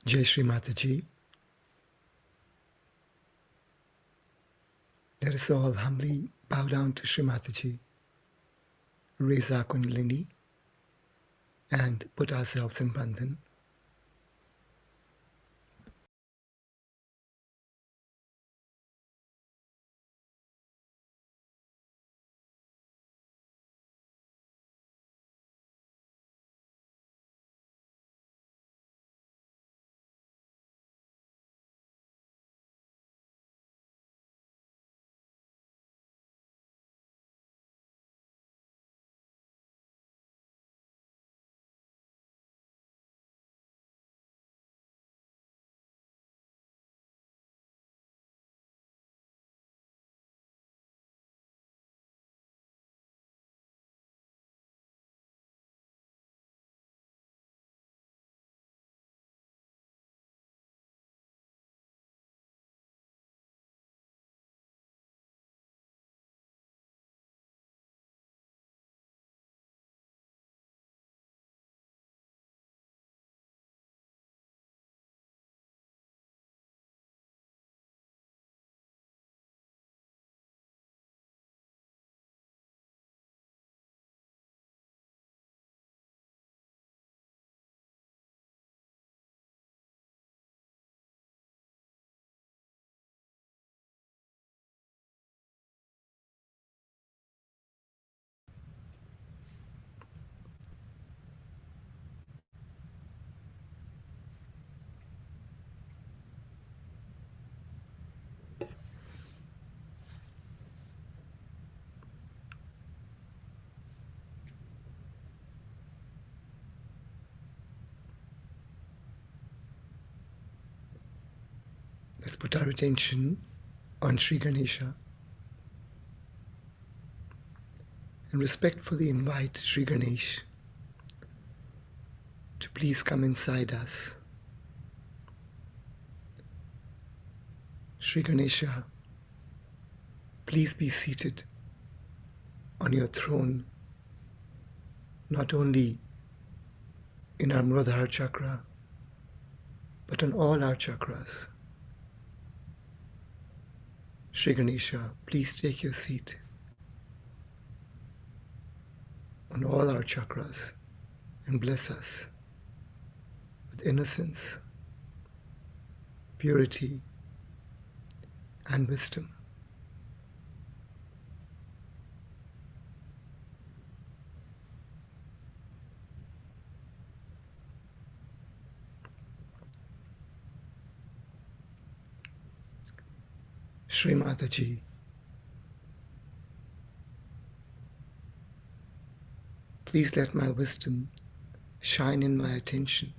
Jai Shri Mataji. Let us all humbly bow down to Shri Mataji, raise our Kundalini, and put ourselves in Bandhan. Let's put our attention on Sri Ganesha and respectfully invite Sri Ganesh to please come inside us. Sri Ganesha, please be seated on your throne, not only in our Muladhara chakra, but on all our chakras. Sri Ganesha, please take your seat on all our chakras and bless us with innocence, purity, and wisdom. Shri Mataji, please let my wisdom shine in my attention.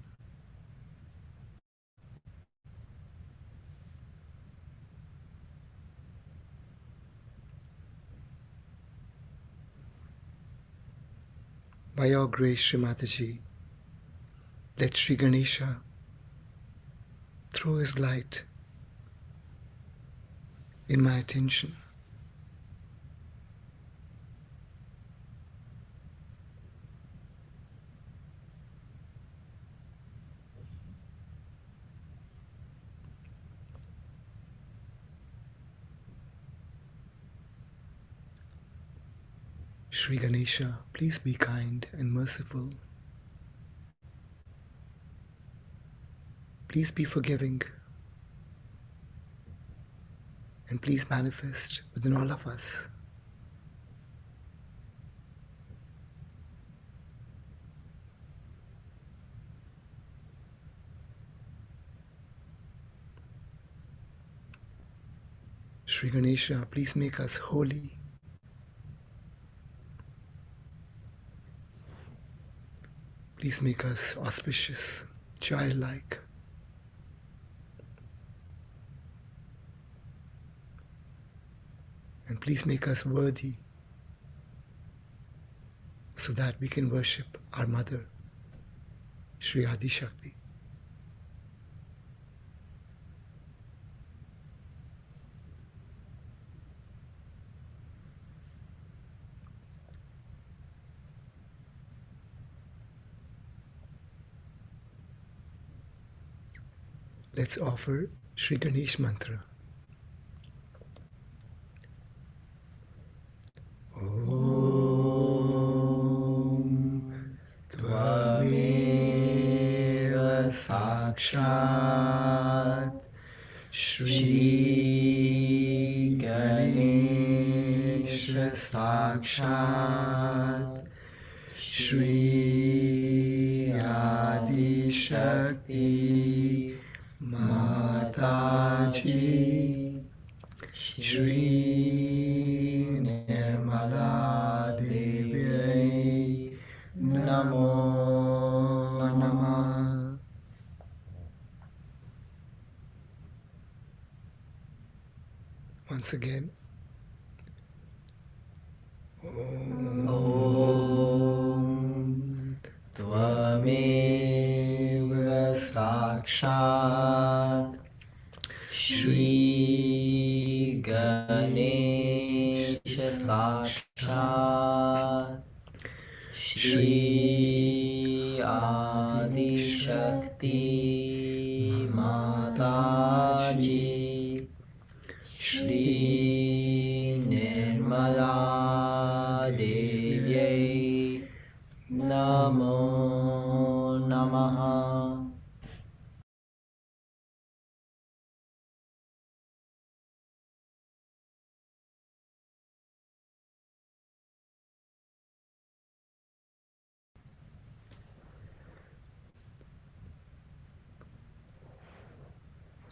By your grace, Shri Mataji, let Sri Ganesha throw his light in my attention. Sri Ganesha, please be kind and merciful. Please be forgiving. and please manifest within all of us. Sri Ganesha, please make us holy. Please make us auspicious, childlike. And please make us worthy so that we can worship our mother, Sri Adi Shakti. Let's offer Sri Ganesh Mantra. Om Tvameva Sakshat Shri Ganesha Sakshat Shri Adi Shakti Mataji Shri Nirmala Devi Namo Namah. Once again. Om Tvameva Sakshat Shri Ganesha Sakshat Shri Adi Shakti Mataji Shri Nirmala Devi Namo Namaha.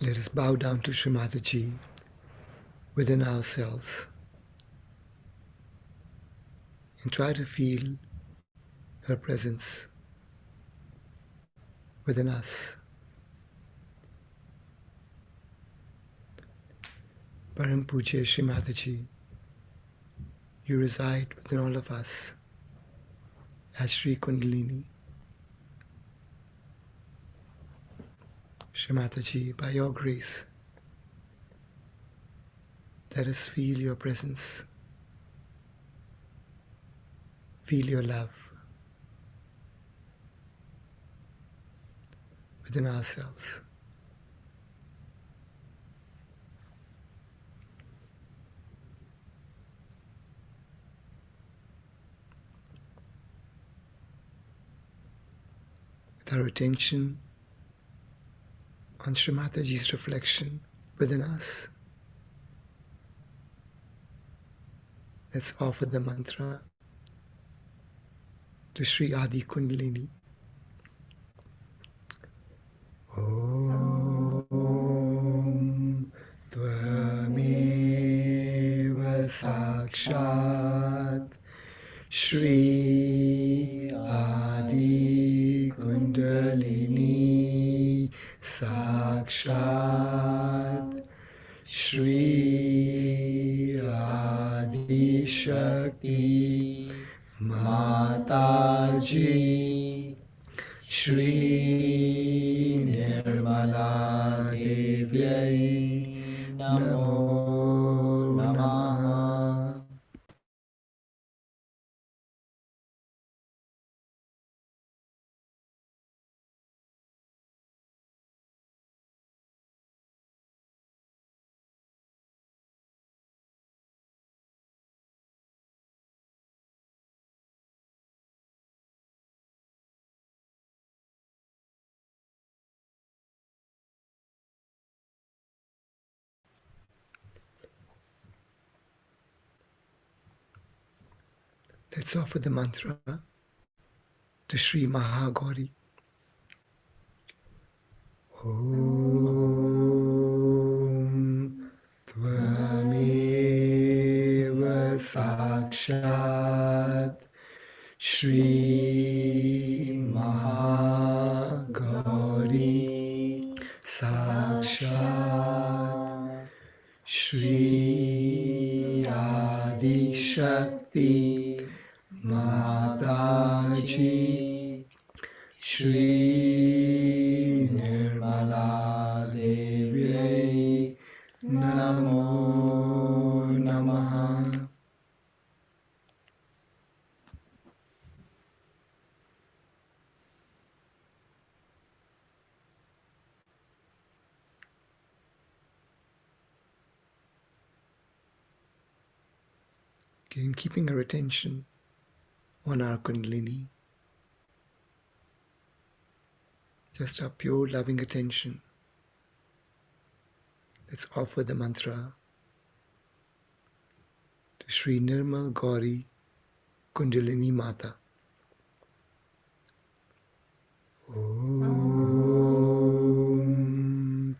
Let us bow down to Shri Mataji within ourselves and try to feel her presence within us. Param Pujya Shri Mataji, you reside within all of us as Shri Kundalini. Shri Mataji, by your grace, let us feel your presence, feel your love within ourselves. With our attention on Shri Mataji's reflection within us, let's offer the mantra to Sri Adi Kundalini. Om Tvameva Sakshat Shri Adi Kundalini Sakshat Shri Adi Shakti Mataji Shri Nirmala Devi Namo Namah. Let's offer the mantra to Sri Mahagauri. Om Tvameva Sakshat Shri Mahagauri Sakshat Shri Adi Shakti Mataji Shri Nirmala Devi Namo Namaha. Again, keeping our attention on our Kundalini, just our pure loving attention. Let's offer the mantra to Sri Nirmal Gauri Kundalini Mata. Om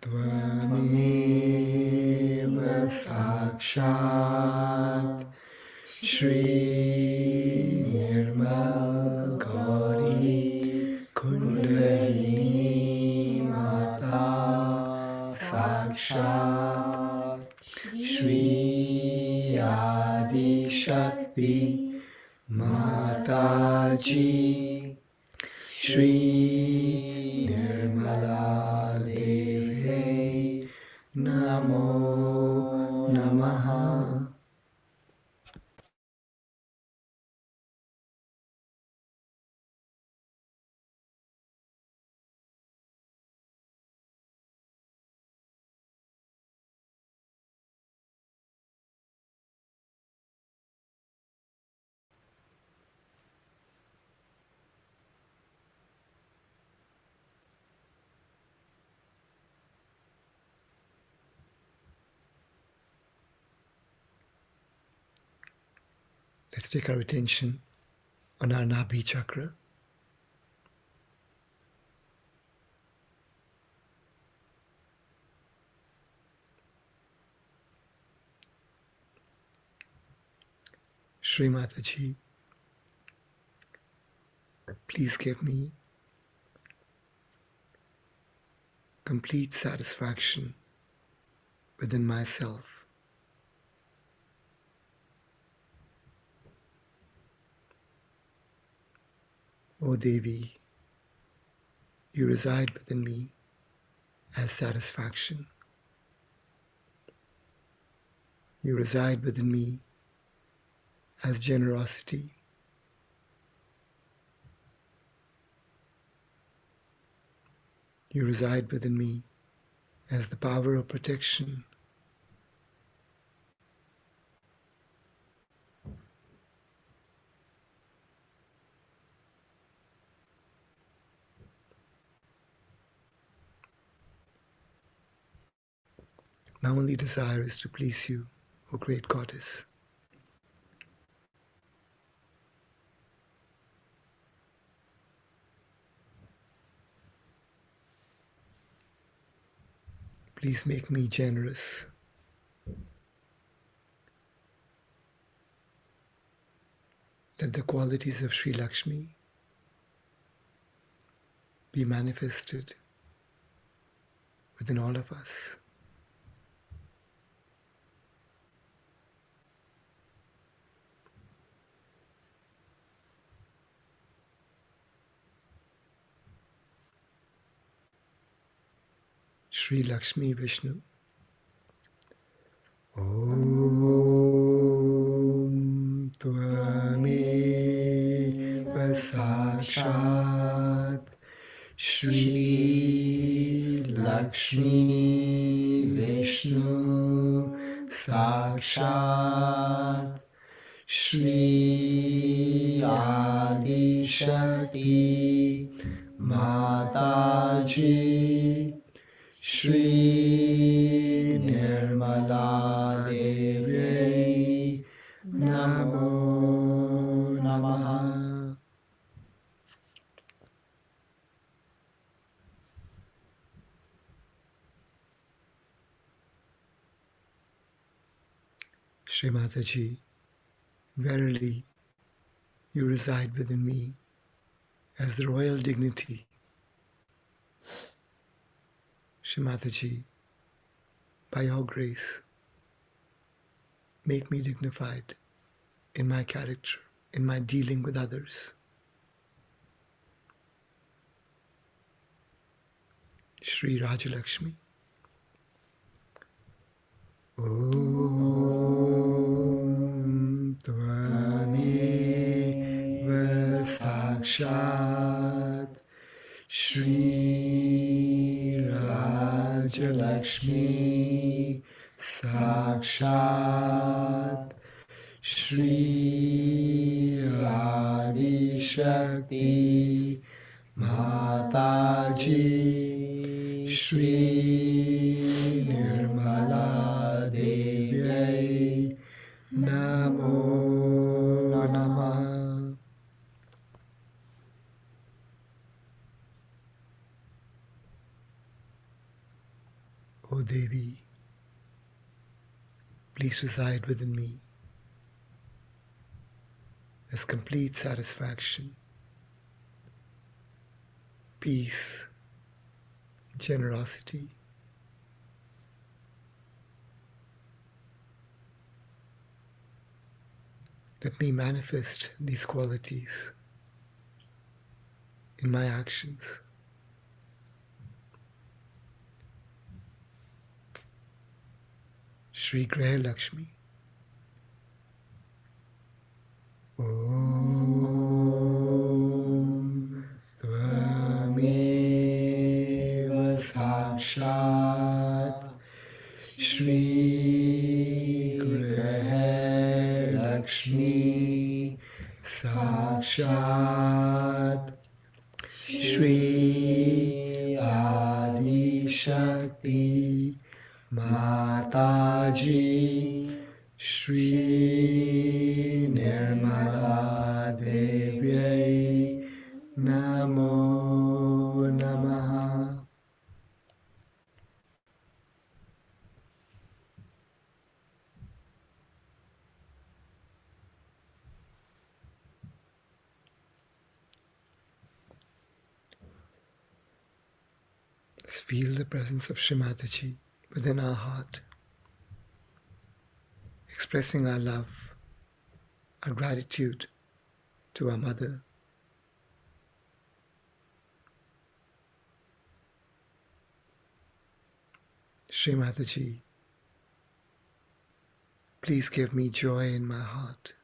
Tvameva Sakshat Shri Nirmal Gauri Kundalini Mata Sakshat Shri Adi Shakti Mataji Shri Nirmala Devi Namo Namaha. Let's take our attention on our Nabhi chakra. Shri Mataji, please give me complete satisfaction within myself. O Devi, you reside within me as satisfaction. You reside within me as generosity. You reside within me as the power of protection. My only desire is to please you, O great Goddess. Please make me generous. Let the qualities of Sri Lakshmi be manifested within all of us. Sri Lakshmi Vishnu. Om Tvameva Sakshat Shri Lakshmi Vishnu Sakshat Shri Adi Shakti Mataji Shri Nirmala Devi Namo Shri Mataji, verily you reside within me as the royal dignity. Shri Mataji, by your grace, make me dignified in my character, in my dealing with others. Shri Rajalakshmi. Om Tvameva Sakshat Shri Rajalakshmi Sakshat Shri Adi Shakti Mataji Shri Nirmala Devyai Namo Namah. O Devi, please reside within me as complete satisfaction, peace, generosity. Let me manifest these qualities in my actions. Shri Graha Lakshmi. Om Tvameva Sakshat Shri Graha Lakshmi Sakshat Shri Adi Shakti Mataji Shri Nirmala Devyai Namo Namaha. Let's feel the presence of Shri Mataji within our heart, expressing our love, our gratitude to our mother. Shri Mataji, please give me joy in my heart,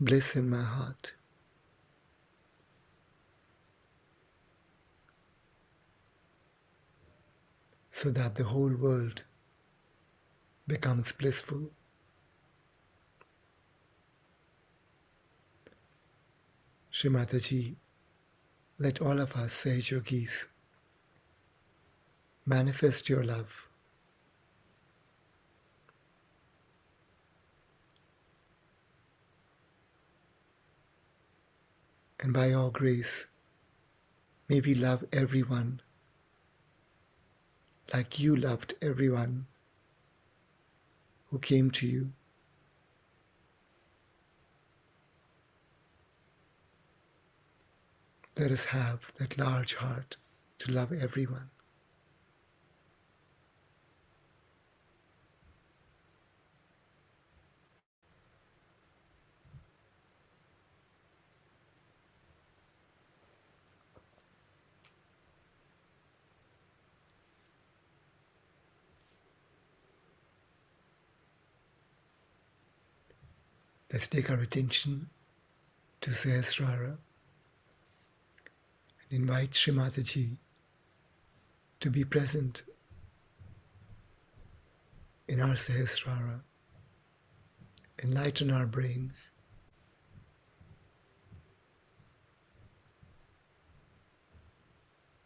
bliss in my heart. So that the whole world becomes blissful. Shri Mataji, let all of us Sahaj Yogis manifest your love. And by your grace, may we love everyone like you loved everyone who came to you. Let us have that large heart to love everyone. Let's take our attention to Sahasrara and invite Shri Mataji to be present in our Sahasrara, enlighten our brain.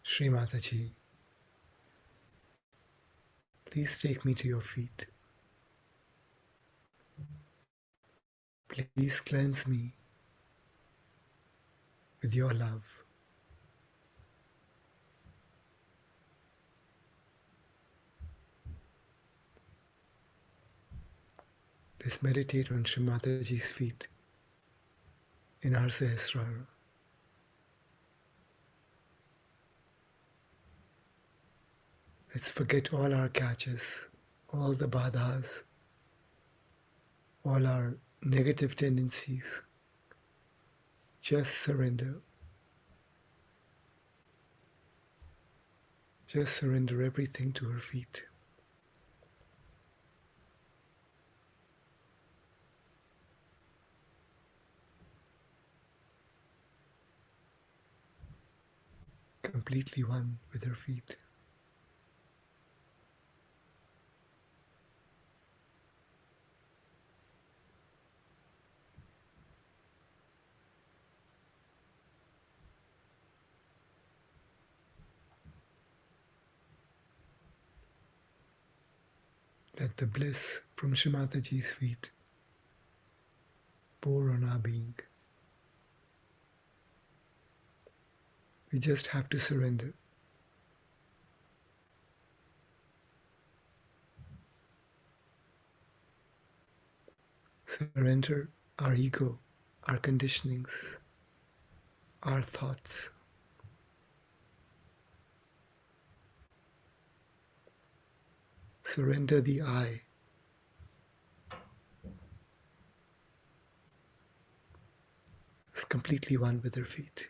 Shri Mataji, please take me to your feet. Please cleanse me with your love. Let's meditate on Shri Mataji's feet in our Sahasrara. Let's forget all our catches, all the badhas, all our negative tendencies. Just surrender. Just surrender everything to her feet. Completely one with her feet. Let the bliss from Shri Mataji's feet pour on our being. We just have to surrender. Surrender our ego, our conditionings, our thoughts. Surrender the I. It's completely one with her feet.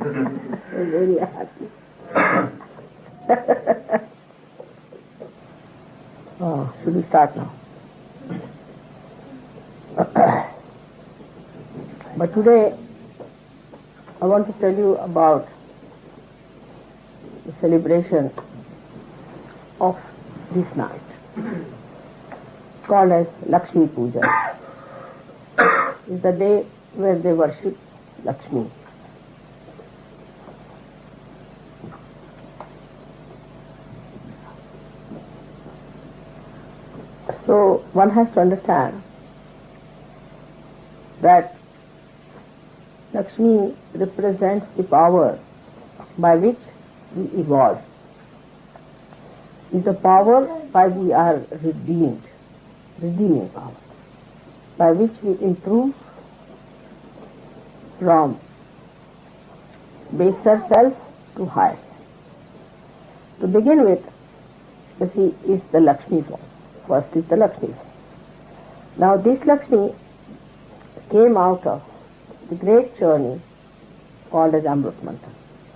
I'm very happy. Should we start now? But today I want to tell you about the celebration of this night, called as Lakshmi Puja. It's the day where they worship Lakshmi. So one has to understand that Lakshmi represents the power by which we evolve. Is the power by we are redeeming power, by which we improve from baser self to higher. To begin with, you see, is the Lakshmi form. First is the Lakshmi form. Now this Lakshmi came out of the great journey called as Amrit Mantra,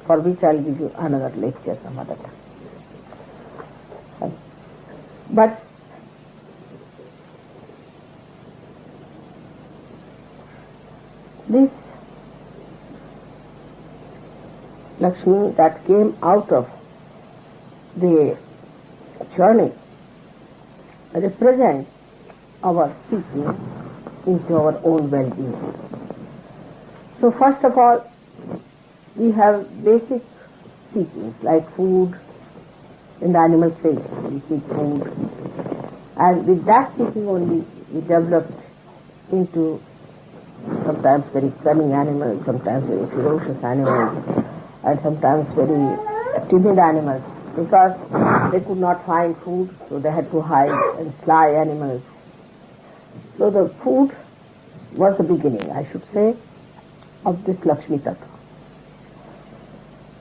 for which I'll give you another lecture some other time. But this Lakshmi that came out of the journey represents our seeking into our own well-being. So first of all, we have basic seekings like food. In the animal state, we seek food, and with that seeking only we developed into sometimes very cunning animals, sometimes very ferocious animals, and sometimes very timid animals, because they could not find food, so they had to hide and sly animals. So the food was the beginning, I should say, of this Lakshmi Tattva.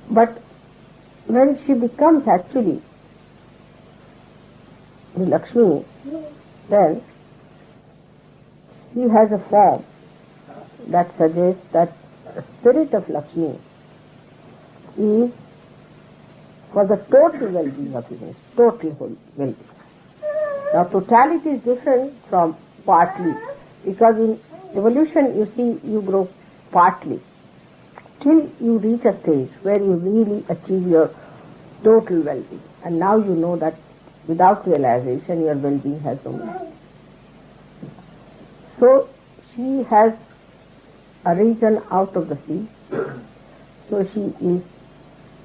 But when she becomes actually the Lakshmi, then she has a form that suggests that the spirit of Lakshmi is for the total well-being of humans, total well-being. Now totality is different from partly, because in evolution you see you grow partly till you reach a stage where you really achieve your total well-being, and now you know that without realization your well-being has no meaning. So she has arisen out of the sea, so she is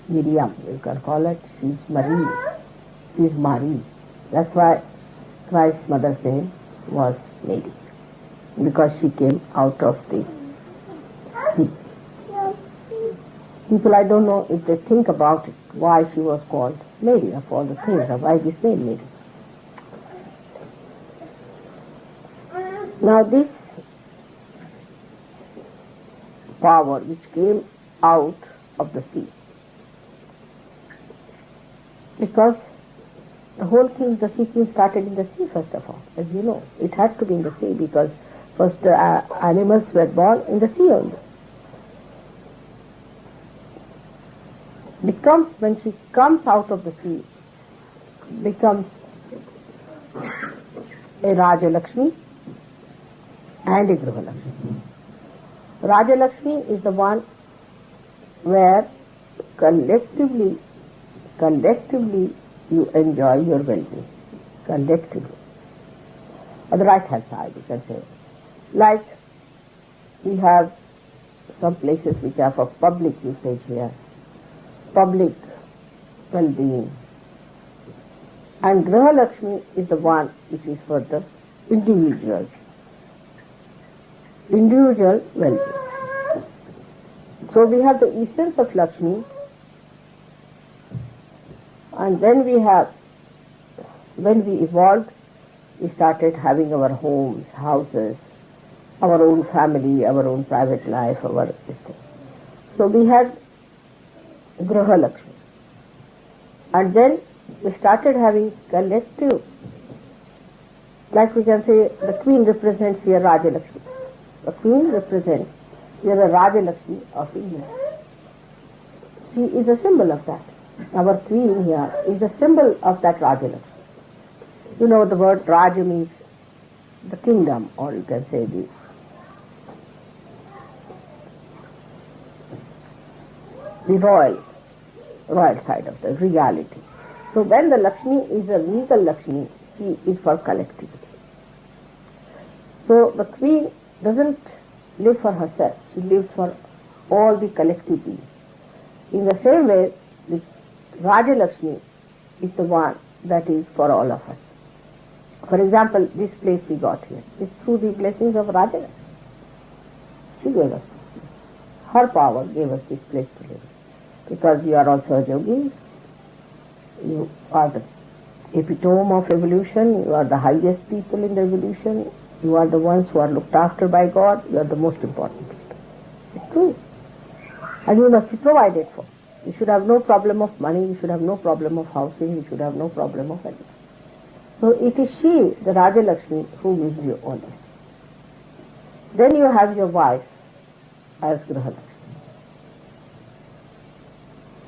Miriam, you can call it. She is Marie, she is Marie. That's why Christ's mother's name was Mary, because she came out of the sea. People, I don't know if they think about it, why she was called Mary, of all the things, or why this name Mary. Now this power which came out of the sea, because the whole thing, the seeking started in the sea first of all, as you know. It had to be in the sea because first animals were born in the sea only. When she comes out of the sea, becomes a Raja Lakshmi and a Griha Lakshmi. Raja Lakshmi is the one where collectively you enjoy your well-being. Collectively. On the right hand side, you can say. Like we have some places which are for public usage here. Public well-being. And Griha Lakshmi is the one which is for the individual well-being. So we have the essence of Lakshmi, and then we have, when we evolved, we started having our homes, houses, our own family, our own private life, our everything. So we had Griha Lakshmi. And then we started having collective, like we can say the queen represents here Raja Lakshmi. The queen represents here the Raja Lakshmi of India. She is a symbol of that. Our queen here is a symbol of that Rajalakshmi. You know, the word Raja means the kingdom, or you can say the royal side of the reality. So when the Lakshmi is a regal Lakshmi, she is for collectivity. So the queen doesn't live for herself, she lives for all the collective beings. In the same way, the Raja Lakshmi is the one that is for all of us. For example, this place we got here is through the blessings of Raja Lakshmi. She gave us. Her power gave us this place to live. Because you are also a yogi, you are the epitome of evolution, you are the highest people in the evolution, you are the ones who are looked after by God, you are the most important people. It's true. And you must be provided for. You should have no problem of money, you should have no problem of housing, you should have no problem of anything. So it is she, the Raja Lakshmi, who gives you all this. Then you have your wife as Graha Lakshmi.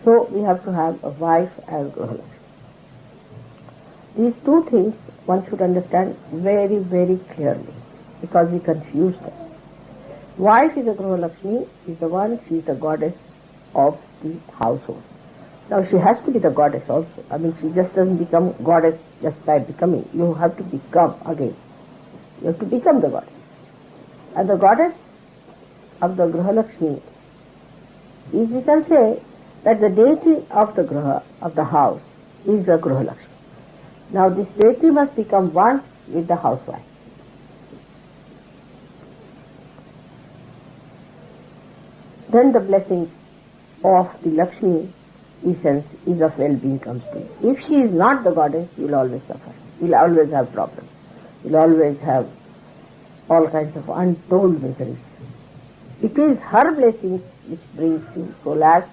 So we have to have a wife as Graha Lakshmi. These two things one should understand very, very clearly, because we confuse them. Wife is a Graha Lakshmi, is the one, she is the goddess of the household. Now she has to be the goddess also. I mean, she just doesn't become goddess just by becoming. You have to become again. You have to become the goddess. And the goddess of the Graha Lakshmi is, we can say, that the deity of the Graha, of the house, is the Graha Lakshmi. Now this deity must become one with the housewife. Then the blessing of the Lakshmi essence is of well-being comes to you. If she is not the goddess, you will always suffer. You will always have problems. You will always have all kinds of untold miseries. It is her blessings which brings you solace,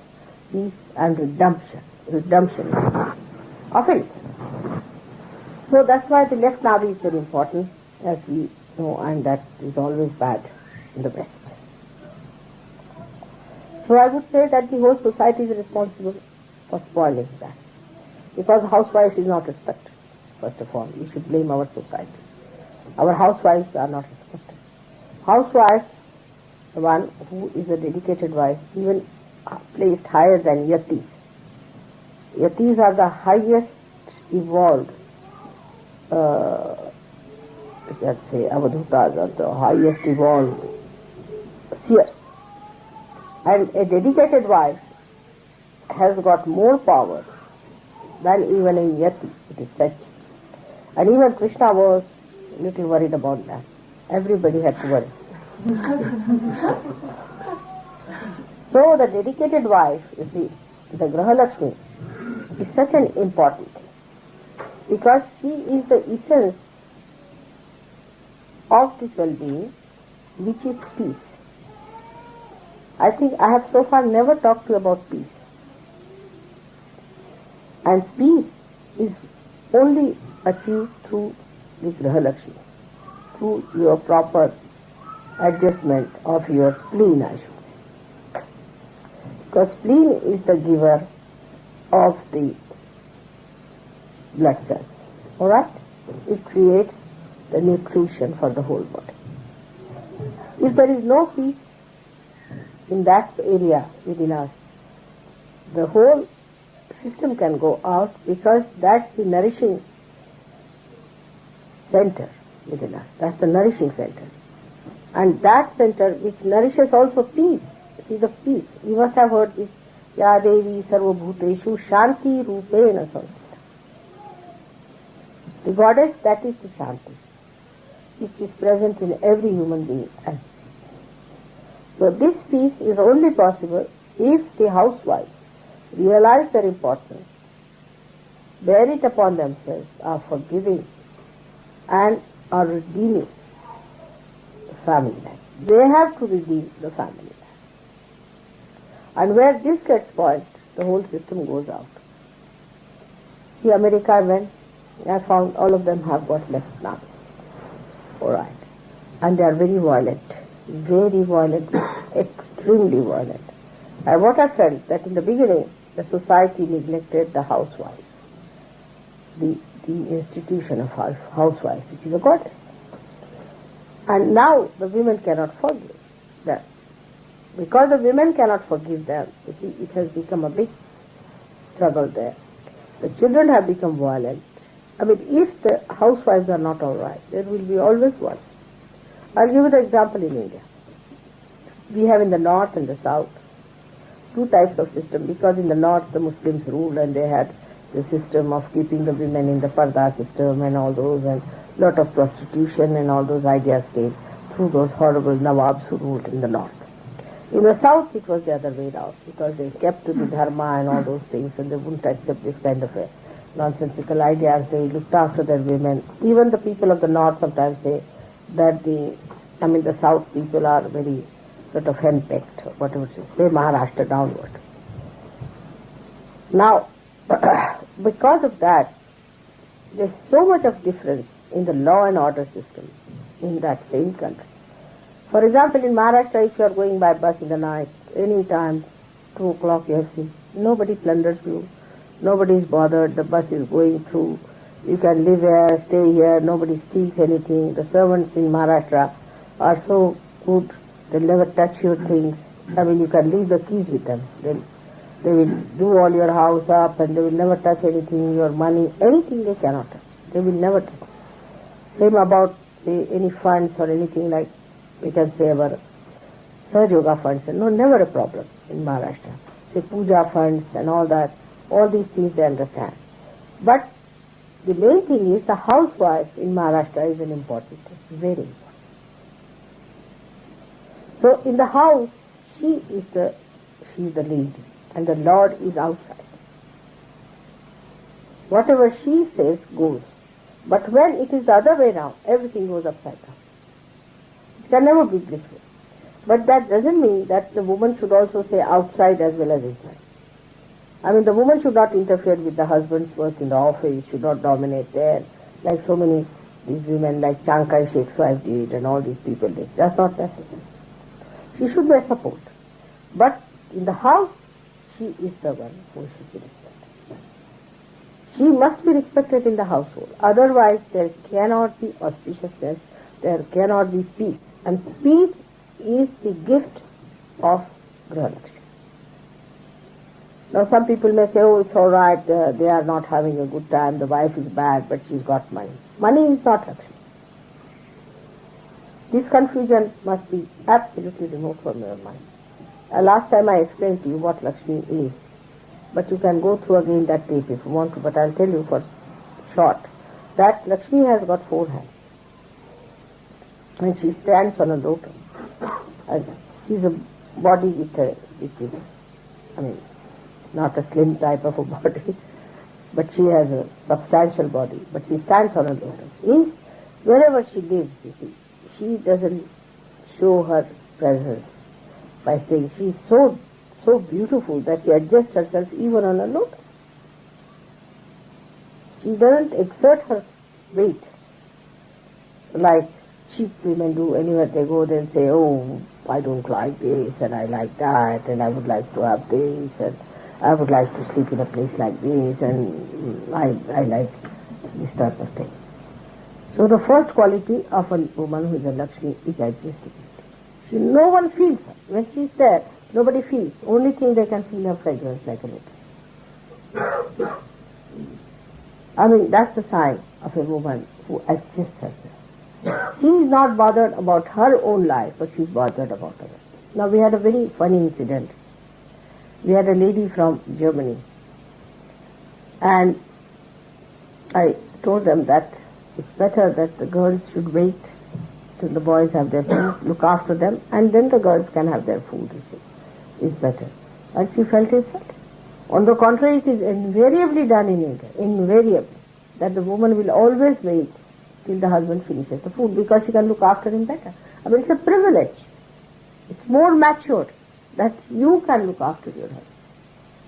peace and redemption of it. So that's why the left navi is very important, as we know, and that is always bad in the West. So I would say that the whole society is responsible for spoiling that. Because housewives is not respected, first of all. We should blame our society. Our housewives are not respected. Housewife, the one who is a dedicated wife, even placed higher than yatis. Yatis are the highest evolved, let's say, avadhutas are the highest evolved seers. And a dedicated wife has got more power than even a yati, it is said. And even Krishna was a little worried about that. Everybody had to worry. So the dedicated wife, you see, the Graha Lakshmi, is such an important thing, because she is the essence of this well-being, which is peace. I think I have so far never talked to you about peace. And peace is only achieved through the Graha Lakshmi, through your proper adjustment of your spleen, I should say. Because spleen is the giver of the blood cells. Alright? It creates the nutrition for the whole body. If there is no peace in that area within us, the whole system can go out, because that's the nourishing center within us. That's the nourishing center. And that center which nourishes also peace. It is the peace. You must have heard this. Ya Devi Sarva Bhuteshu Shanti Rupena Samstita. The goddess, that is the Shanti, which is present in every human being. So this peace is only possible if the housewives realize their importance, bear it upon themselves, are forgiving and are redeeming the family life. They have to redeem the family life. And where this gets spoiled, the whole system goes out. See, America I went, I found all of them have got left now. Alright. And they are very violent, extremely violent. And what I felt that in the beginning, the society neglected the housewife, the institution of housewife, which is a goddess. And now the women cannot forgive them. Because the women cannot forgive them, you see, it has become a big struggle there. The children have become violent. I mean, if the housewives are not all right, there will be always one. I'll give you the example in India. We have in the north and the south two types of system, because in the north the Muslims ruled and they had the system of keeping the women in the parda system and all those, and lot of prostitution and all those ideas came through those horrible Nawabs who ruled in the north. In the south it was the other way around, because they kept to the dharma and all those things and they wouldn't accept this kind of a nonsensical ideas. They looked after their women. Even the people of the north sometimes say that the south people are very sort of henpecked, whatever it is, say Maharashtra downward. Now, because of that, there's so much of difference in the law and order system in that same country. For example, in Maharashtra, if you are going by bus in the night, any time, 2 o'clock you have seen, nobody plunders you, nobody is bothered, the bus is going through, you can live here, stay here, nobody steals anything. The servants in Maharashtra are so good, they'll never touch your things. I mean, you can leave the keys with them. They will do all your house up and they will never touch anything, your money, anything they cannot touch. They will never touch. Same about, say, any funds or anything like, we can say our Sahaj Yoga funds. No, never a problem in Maharashtra. Say puja funds and all that, all these things they understand. But the main thing is the housewife in Maharashtra is an important thing, very important. So in the house, she is the lady and the Lord is outside. Whatever she says goes. But when it is the other way around, everything goes upside down. It can never be blissful. But that doesn't mean that the woman should also say outside as well as inside. I mean, the woman should not interfere with the husband's work in the office, should not dominate there, like so many these women like Chiang Kai-shek's wife did and all these people did. That's not necessary. She should be a support. But in the house, she is the one who should be respected. She must be respected in the household. Otherwise, there cannot be auspiciousness, there cannot be peace. And peace is the gift of Grihalakshmi. Now some people may say, oh, it's all right, they are not having a good time, the wife is bad, but she's got money. Money is not Lakshmi. This confusion must be absolutely removed from your mind. Last time I explained to you what Lakshmi is, but you can go through again that tape if you want to, but I'll tell you for short, that Lakshmi has got 4 hands. And she stands on a lotus. And she's a body which is, not a slim type of a body, but she has a substantial body, but she stands on a lotus. Means wherever she lives, you see, she doesn't show her presence by saying she is so beautiful that she adjusts herself even on a lotus. She doesn't exert her weight like cheap women do. Anywhere they go, they'll say, oh, I don't like this and I like that and I would like to have this and I would like to sleep in a place like this and I like this type of thing. So the first quality of a woman who is a Lakshmi is adjustability. No one feels her. When she's there, nobody feels. Only thing they can feel her fragrance like a little. That's the sign of a woman who adjusts herself. She is not bothered about her own life, but she is bothered about others. Now we had a very funny incident. We had a lady from Germany, and I told them that it's better that the girls should wait till the boys have their food, look after them, and then the girls can have their food. It's better. And she felt it right. On the contrary, it is invariably done in India, invariably, that the woman will always wait till the husband finishes the food because she can look after him better. It's a privilege. It's more mature that you can look after your husband,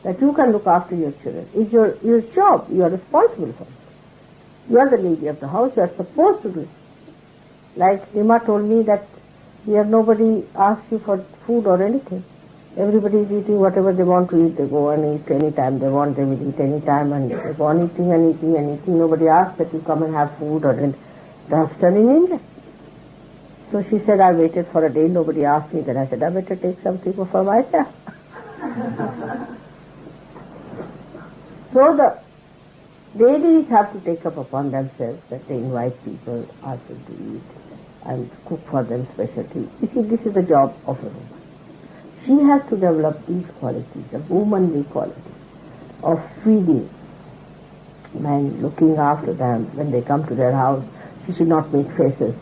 that you can look after your children. It's your job. You are responsible for it. You are the lady of the house. You are supposed to do it. Like Rima told me that here nobody asks you for food or anything. Everybody is eating whatever they want to eat. They go and eat anytime they want. They will eat anytime and they go on eating and eating and eating. Nobody asks that you come and have food or drink. That's done in India. So she said, I waited for a day. Nobody asked me. Then I said, I better take something for myself. So the ladies have to take up upon themselves that they invite people also to eat and cook for them specialty. You see, this is the job of a woman. She has to develop these qualities, the womanly qualities of feeding men, looking after them when they come to their house. She should not make faces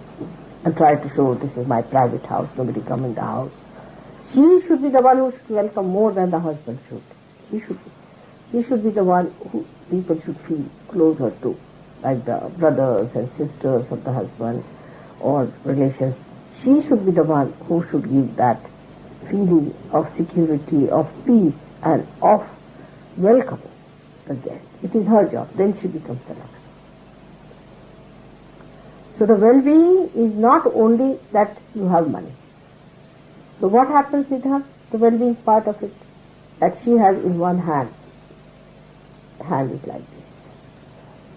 and try to show this is my private house, nobody come in the house. She should be the one who should welcome more than the husband should. She should be. She should be the one who people should feel closer to, like the brothers and sisters of the husband or relations. She should be the one who should give that feeling of security, of peace and of welcome the guest. It is her job. Then she becomes the lover. So the well-being is not only that you have money. So what happens with her? The well-being part of it, that she has in one hand. Hand is like this.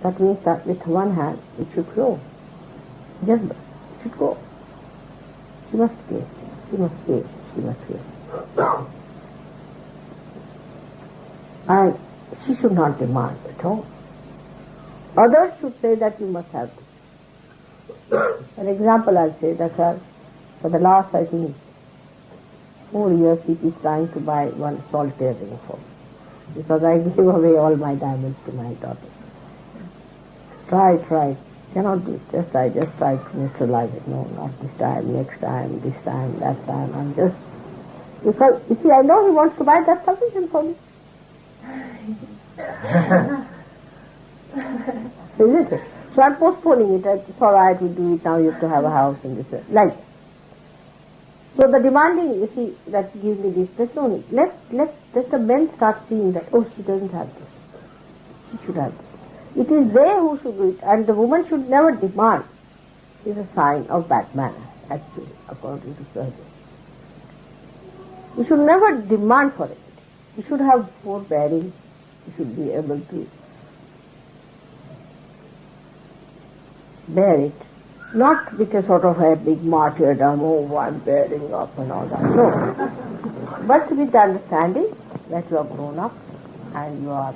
That means that with one hand it should grow. Just it should go. She must give. She must give. She must give. And she should not demand at all. Others should say that you must have this. For example, I'll say that for the last, I think, 4 years he is trying to buy one solitaire ring for me. Because I gave away all my diamonds to my daughter. Try. Cannot do it. Just try to neutralize it. No, not this time, next time, this time, that time. I'm just... Because, you see, I know he wants to buy, that's sufficient for me. Isn't it? So I'm postponing it. It's all right, we do it now, you have to have a house and this. Like so the demanding, you see, that gives me this, there's no need. Let the men start seeing that, oh, she doesn't have this. She should have this. It is they who should do it, and the woman should never demand. It is a sign of bad manners, actually, according to surgery. You should never demand for it. You should have forbearing. You should be able to bear it. Not with a sort of a big martyrdom, oh, I'm bearing up and all that. No. But with the understanding that you are grown up and you are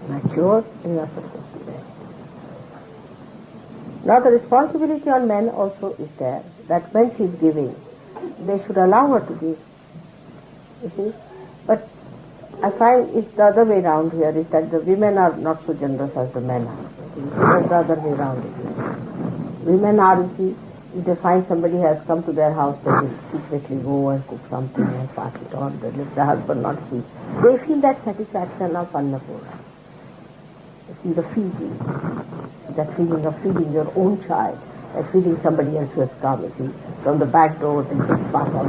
mature and you are supposed to bear it. Now the responsibility on men also is there, that when she is giving, they should allow her to give. You see? But I find it's the other way around here, is that the women are not so generous as the men are. It's the other way around. Women are, you see, if they find somebody has come to their house, they will secretly go and cook something and pass it on. They let the husband not see. They feel that satisfaction of Annapurna. You see, the feeling, that feeling of feeding your own child, that feeding somebody else who has come, you see, from the back door, they just pass on.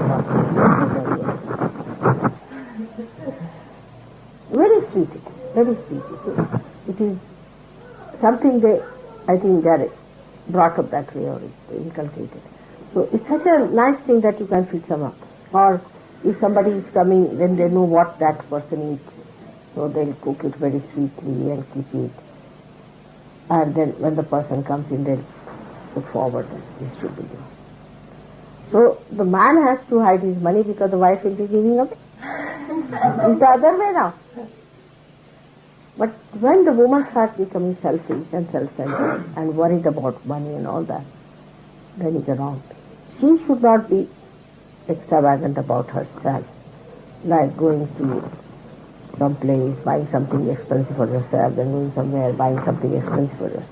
Very sweet it is, very sweet it is something they, I think they are brought up that way or it's inculcated. So it's such a nice thing that you can feed someone. Or if somebody is coming, then they know what that person eats. So they'll cook it very sweetly and keep it. And then when the person comes in, they'll put forward that this should be done. So the man has to hide his money because the wife will be giving away. It's the other way now. But when the woman starts becoming selfish and self-centered and worried about money and all that, then it's wrong. She should not be extravagant about herself, like going to some place, buying something expensive for yourself, then going somewhere, buying something expensive for yourself.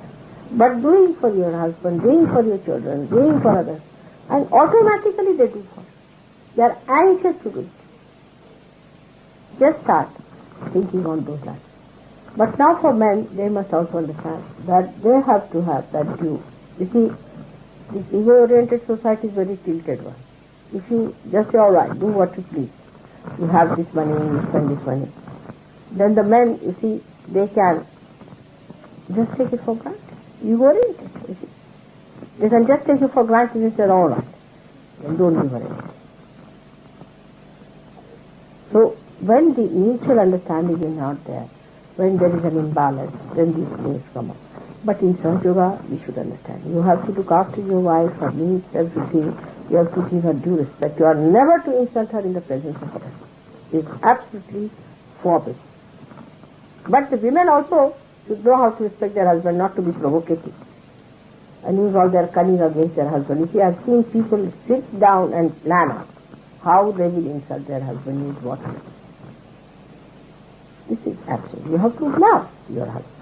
But doing for your husband, doing for your children, doing for others, and automatically they do for you. They are anxious to do it. Just start thinking on those lines. But now for men, they must also understand that they have to have that due. You see, this ego-oriented society is very tilted one. If you just say, all right, do what you please, you have this money, you spend this money, then the men, you see, they can just take it for granted. Ego-oriented, you see. They can just take it for granted and say, all right, then don't give her anything. when the mutual understanding is not there, when there is an imbalance, then these things come up. But in Sahaja Yoga, we should understand. You have to look after your wife, her needs, everything. You have to give her due respect. You are never to insult her in the presence of others. It's absolutely forbidden. But the women also should know how to respect their husband, not to be provocative and use all their cunning against their husband. You see, I've seen people sit down and plan out how they will insult their husband with what. This is absolute. You have to love your husband.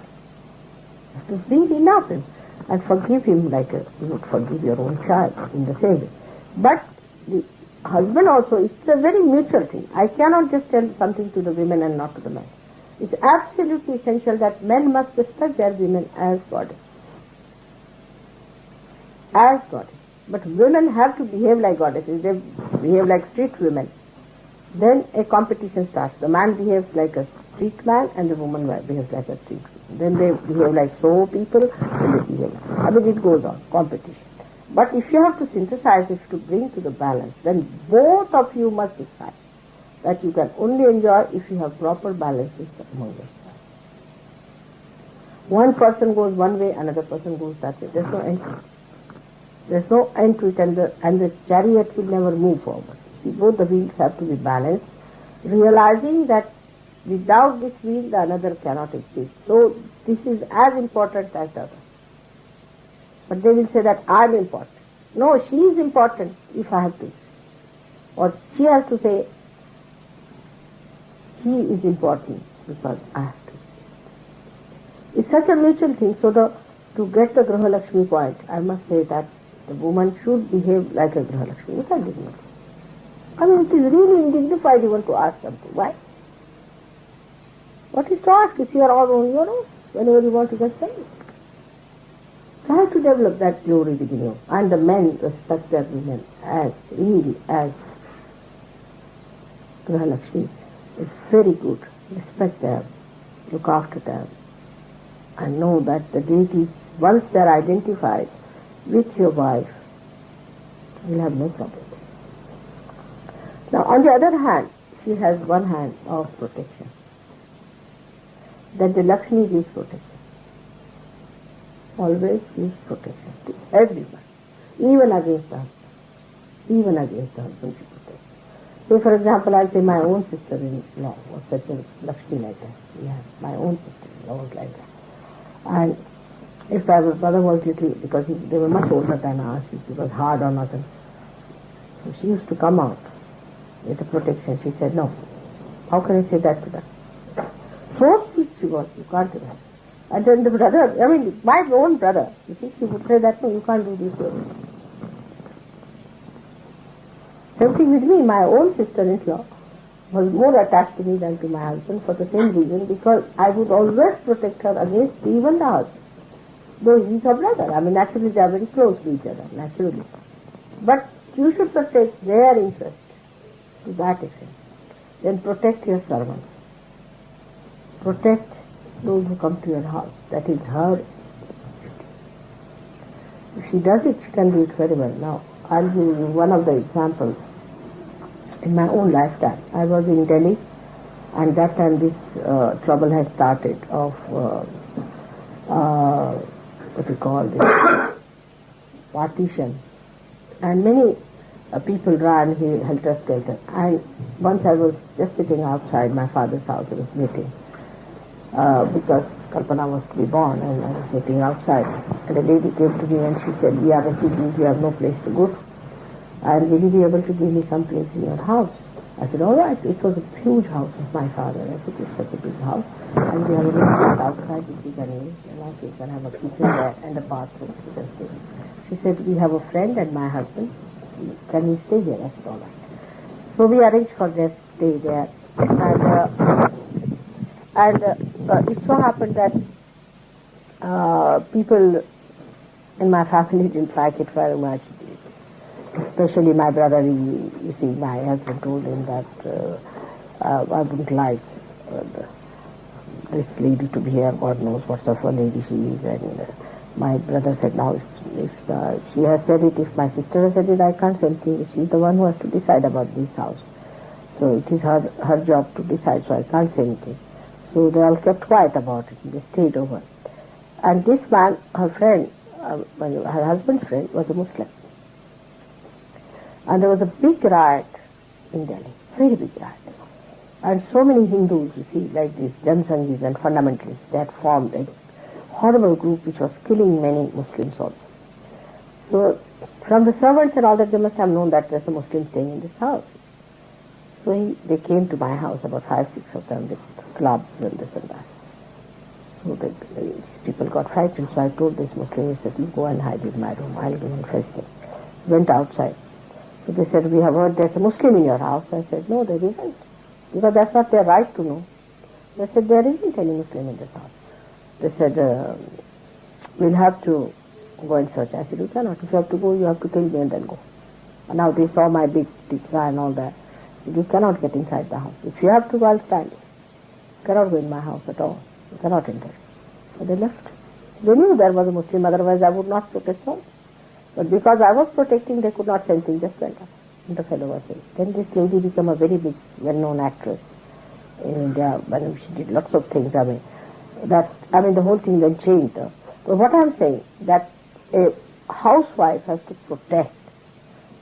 You have to really love him and forgive him like you would forgive your own child in the same way. But the husband also, it's a very mutual thing. I cannot just tell something to the women and not to the men. It's absolutely essential that men must respect their women as goddess. As goddess. But women have to behave like goddesses. They behave like street women. Then a competition starts. The man behaves like a street man and the woman behaves like a street woman. Then they behave like so people, and they behave like... I mean, it goes on, competition. But if you have to synthesize it to bring to the balance, then both of you must decide that you can only enjoy if you have proper balances among yourselves. One person goes one way, another person goes that way. There's no end to it. There's no end to it, and the chariot will never move forward. See, both the wheels have to be balanced, realizing that without this wheel, the another cannot exist. So this is as important as the other. But they will say that I'm important. No, she is important if I have to. Or she has to say, he is important because I have to. It's such a mutual thing. So to get the Graha Lakshmi point, I must say that the woman should behave like a Graha Lakshmi without dignity. I mean, it is really indignified even to ask something. Why? What is to ask if you are all on your own, whenever you want to get saved? Try to develop that glory within you. And the men respect their women as really as Graha Lakshmi. It's very good. Respect them, look after them, and know that the deities, once they are identified with your wife, will have no problem. Now, on the other hand, she has one hand of protection. That the Lakshmi gives protection. Always gives protection to everyone, even against the husband. Even against the husband she protects. So, for example, I'll say my own sister-in-law was such a Lakshmi like that. Yeah, my own sister-in-law was like that. And if my brother was little, because they were much older than us, she was hard on us. So she used to come out with the protection. She said, no, how can I say that to them? So sweet she was, you can't do that. And then the brother, I mean, my own brother, you see, she would say that, no, you can't do this. Same thing with me, my own sister-in-law was more attached to me than to my husband for the same reason, because I would always protect her against even the husband. Though he's her brother, I mean, naturally they are very close to each other, naturally. But you should protect their interest to that extent. Then protect your servants. Protect those who come to your house. That is her duty. If she does it, she can do it very well. Now, I'll give you one of the examples. In my own lifetime, I was in Delhi, and that time this trouble had started of what we call this partition, and many people ran helter-skelter. And once I was just sitting outside my father's house, I was waiting because Kalpana was to be born, and I was sitting outside. And a lady came to me and she said, we are refugees, we have no place to go to. And will you be able to give me some place in your house? I said, all right. It was a huge house of my father. I said, it's such a big house. And we have a little place outside which we can use. And I said, you can have a kitchen there and a bathroom. She said, we have a friend and my husband. Can we stay here? I said, all right. So we arranged for their stay there. And it so happened that people in my family didn't like it very much. Especially my brother, you see, my husband told him that I wouldn't like this lady to be here. God knows what sort of a lady she is. And my brother said, now if she has said it, if my sister has said it, I can't say anything. She's the one who has to decide about this house. So it is her job to decide, so I can't say anything. So they all kept quiet about it, they stayed over. And this man, her friend, her husband's friend, was a Muslim. And there was a big riot in Delhi, very big riot. And so many Hindus, you see, like these Jansangis and fundamentalists, they had formed a horrible group which was killing many Muslims also. So from the servants and all that, they must have known that there's a Muslim staying in this house. So they came to my house, about 5, 6 of them, with clubs and this and that. So these people got frightened, so I told this Muslim, he said, you go and hide in my room, I'll go and fetch them. Went outside. So they said, we have heard there's a Muslim in your house. I said, no, there isn't. Because that's not their right to know. They said, there isn't any Muslim in this house. They said, we'll have to go and search. I said, you cannot. If you have to go, you have to kill me and then go. And now they saw my big tikka and all that. You cannot get inside the house. If you have to go, I'll stand. You cannot go in my house at all. You cannot enter. So they left. They knew there was a Muslim, otherwise I would not protect them. But because I was protecting, they could not say anything, just went up. And the fellow was saying. Then this lady became a very big, well-known actress in India. And she did lots of things. The whole thing then changed. But what I'm saying, that a housewife has to protect.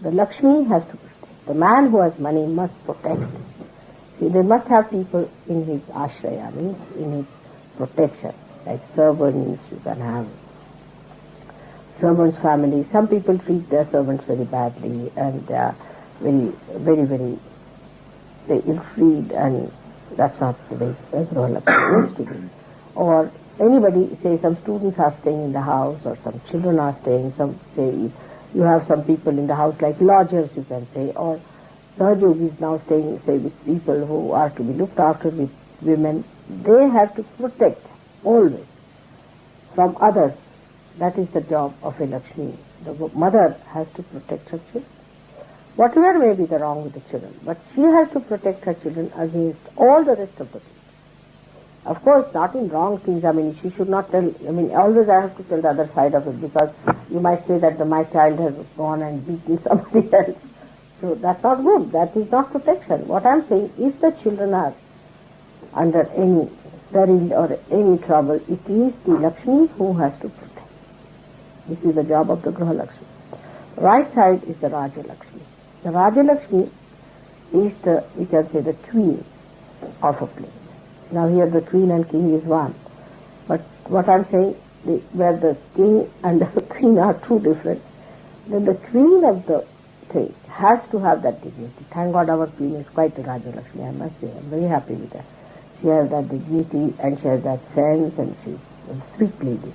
The Lakshmi has to protect. The man who has money must protect. See, they must have people in his ashraya, means in his protection. Like servants, you can have servants' family. Some people treat their servants very badly and they are very ill-treated, and that's not the way Garuhalakshmi used to be. Or anybody, say some students are staying in the house or some children are staying, some say you have some people in the house like lodgers, you can say, or Sahajogis now staying, say, with people who are to be looked after, with women. They have to protect always from others. That is the job of a Lakshmi. The mother has to protect her children. Whatever may be the wrong with the children, but she has to protect her children against all the rest of the people. Of course, not in wrong things. She should not tell, always I have to tell the other side of it, because you might say that my child has gone and beaten somebody else. So that's not good. That is not protection. What I'm saying, if the children are under any peril or any trouble, it is the Lakshmi who has to protect. This is the job of the Graha Lakshmi. Right side is the Raja Lakshmi. The Raja Lakshmi is we can say, the queen of a place. Now here the queen and king is one. But what I'm saying, where the king and the queen are two different, then the queen of the thing has to have that dignity. Thank God our queen is quite a Raja Lakshmi, I must say. I'm very happy with her. She has that dignity and she has that sense, and she's a sweet lady.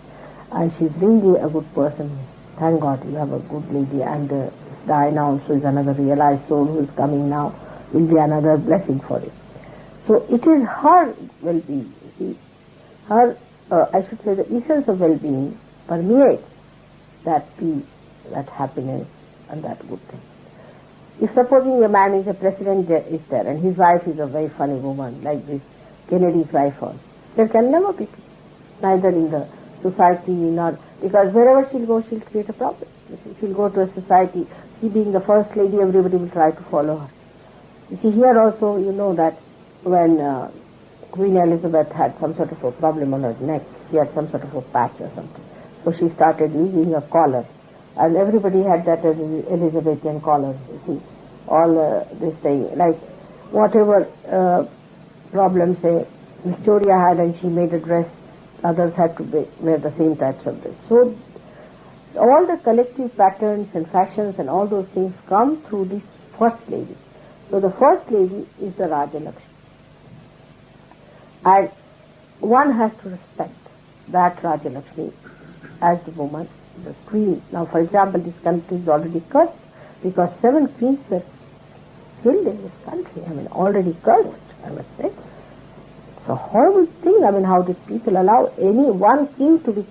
And she's really a good person. Thank God you have a good lady. And Diana also is another realized soul who is coming now. Will be another blessing for it. So it is her well-being. See, her, I should say, the essence of well-being permeates that peace, that happiness, and that good thing. If supposing a man is a president is there, and his wife is a very funny woman, like this Kennedy's wife was, there can never be peace, neither in the society nor, because wherever she'll go, she'll create a problem. She'll go to a society, she being the first lady, everybody will try to follow her. You see, here also, you know that when Queen Elizabeth had some sort of a problem on her neck, she had some sort of a patch or something. So she started using a collar. And everybody had that Elizabethan collar, you see. All this thing, like whatever problem, say, Victoria had and she made a dress, others had to wear the same types of dress. So all the collective patterns and fashions and all those things come through this first lady. So the first lady is the Raja Lakshmi. And one has to respect that Raja Lakshmi as the woman, the queen. Now, for example, this country is already cursed because 7 queens were killed in this country. Already cursed, I must say. It's a horrible thing. How did people allow any one king to be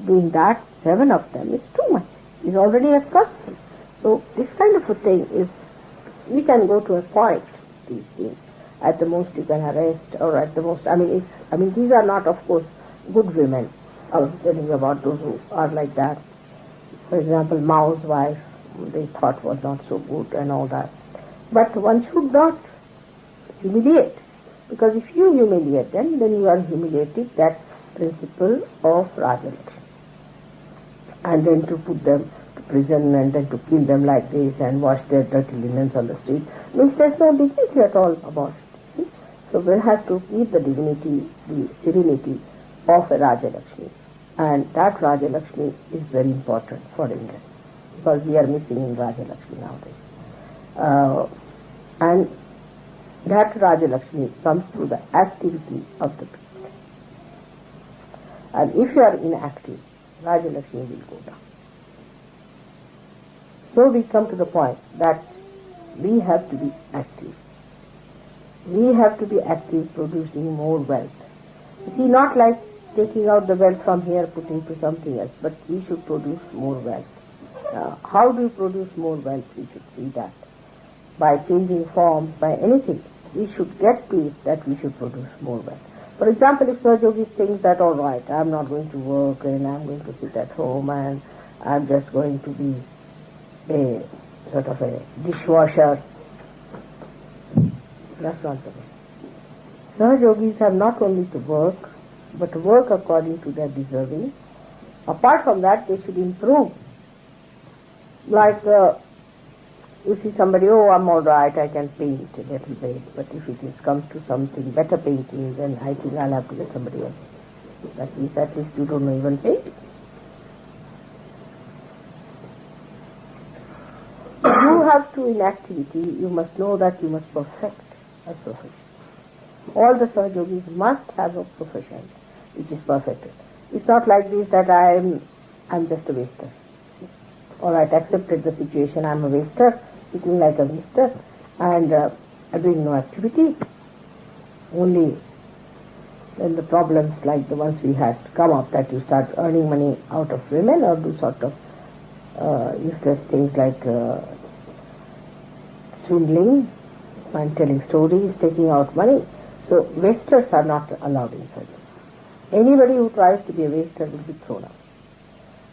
doing that? 7 of them is too much. It's already a curse. So this kind of a thing is, we can go to a point, these things. At the most you can arrest, or at the most, these are not, of course, good women. I was telling you about those who are like that. For example, Mao's wife, they thought was not so good and all that. But one should not humiliate, because if you humiliate them, then you are humiliating that principle of Rajalakshmi. And then to put them to prison and then to kill them like this and wash their dirty linens on the street means there's no dignity at all about it. See? So one has to keep the dignity, the serenity of a Rajalakshmi. And that Rajalakshmi is very important for India, because we are missing in Rajalakshmi nowadays. And that Rajalakshmi comes through the activity of the people. And if you are inactive, Rajalakshmi will go down. So we come to the point that we have to be active. We have to be active, producing more wealth. You see, not like taking out the wealth from here, putting to something else, but we should produce more wealth. How do you produce more wealth? We should see that. By changing forms, by anything, we should get to it that we should produce more wealth. For example, if Sahajogi thinks that, all right, I'm not going to work and I'm going to sit at home and I'm just going to be a sort of a dishwasher, that's not the way. Sahajogis have not only to work, but to work according to their deserving. Apart from that, they should improve. Like you see somebody, oh, I'm all right, I can paint a little bit, but if it comes to something better painting, then I think I'll have to get somebody else. At least you don't know even paint. You have to, in activity, you must know that you must perfect a profession. All the Sahajogis must have a profession which is perfected. It's not like this that I'm just a waster. All right, accepted the situation, I'm a waster, sitting like a waster, and doing no activity. Only when the problems like the ones we had come up, that you start earning money out of women or do sort of useless things like swindling and telling stories, taking out money. So wasters are not allowed in surgery. Anybody who tries to be a waster will be thrown out.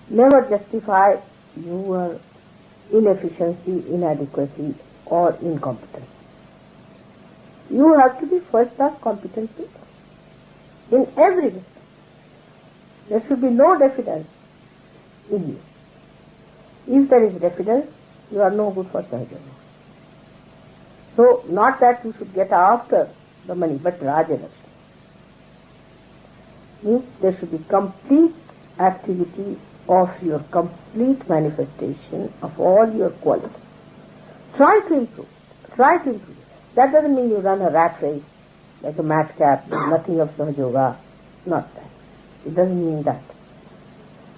Never justify your inefficiency, inadequacy or incompetence. You have to be first-class competent people in every respect. There should be no diffidence in you. If there is diffidence, you are no good for surgery. So, not that you should get after the money, but Rajalakshmi. Means there should be complete activity of your complete manifestation of all your qualities. Try to improve. Try to improve. That doesn't mean you run a rat race like a madcap, nothing of Sahajoga. Not that. It doesn't mean that.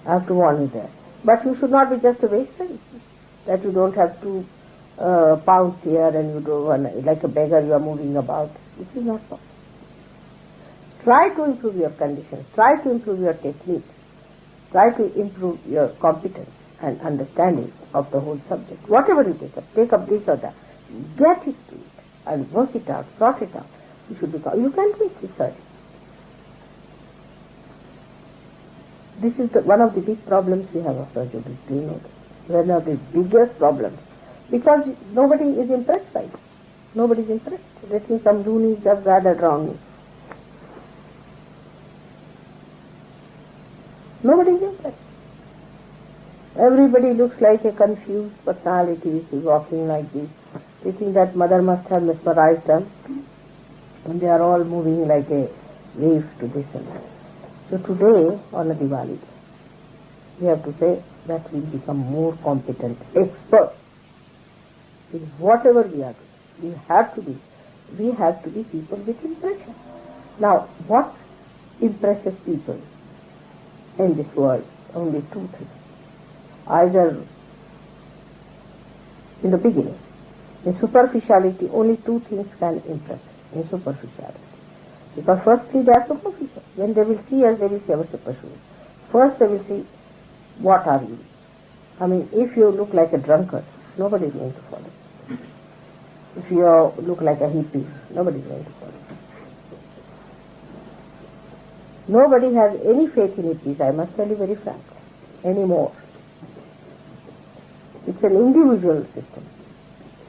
I have to warn you there. But you should not be just a waster. That you don't have to pounce here and you do like a beggar you are moving about. This is not possible. Try to improve your conditions. Try to improve your technique. Try to improve your competence and understanding of the whole subject. Whatever you take up this or that, get it to it and work it out, sort it out. You should become. You can do it research. This is one of the big problems we have of surgery. Do you know this? One of the biggest problems. Because nobody is impressed by it. Nobody is impressed. They think some loonies have gathered around me. Nobody is impressed. Everybody looks like a confused personality which is walking like this. They think that mother must have mesmerized them. And they are all moving like a wave to this and that. So today, on a Diwali, we have to say that we become more competent, experts in whatever we are doing. We have to be people with impression. Now, what impresses people in this world? Only two things. Either in the beginning, in superficiality, only two things can impress in superficiality. Because firstly they are superficial. When they will see us, they will see our superficial. First they will see, what are you? I mean, if you look like a drunkard, nobody is going to follow. If you look like a hippie, nobody is going to follow. Nobody has any faith in hippies, I must tell you very frankly, anymore. It's an individual system.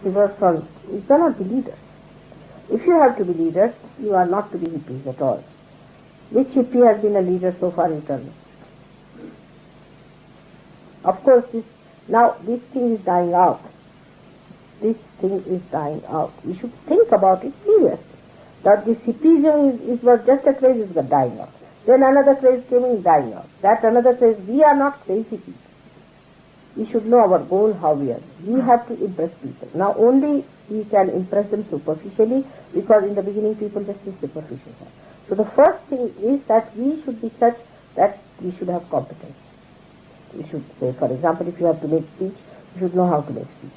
You cannot be leaders. If you have to be leaders, you are not to be hippies at all. Which hippie has been a leader so far, you tell me? Of course, this thing is dying out. This thing is dying out. We should think about it seriously. That this hippism was just a craze is dying out. Then another craze came in, dying out. That another craze, we are not crazy people. We should know our goal, how we are. We have to impress people. Now only we can impress them superficially, because in the beginning people just be superficial. So the first thing is that we should be such that we should have competence. We should say, for example, if you have to make speech, you should know how to make speech.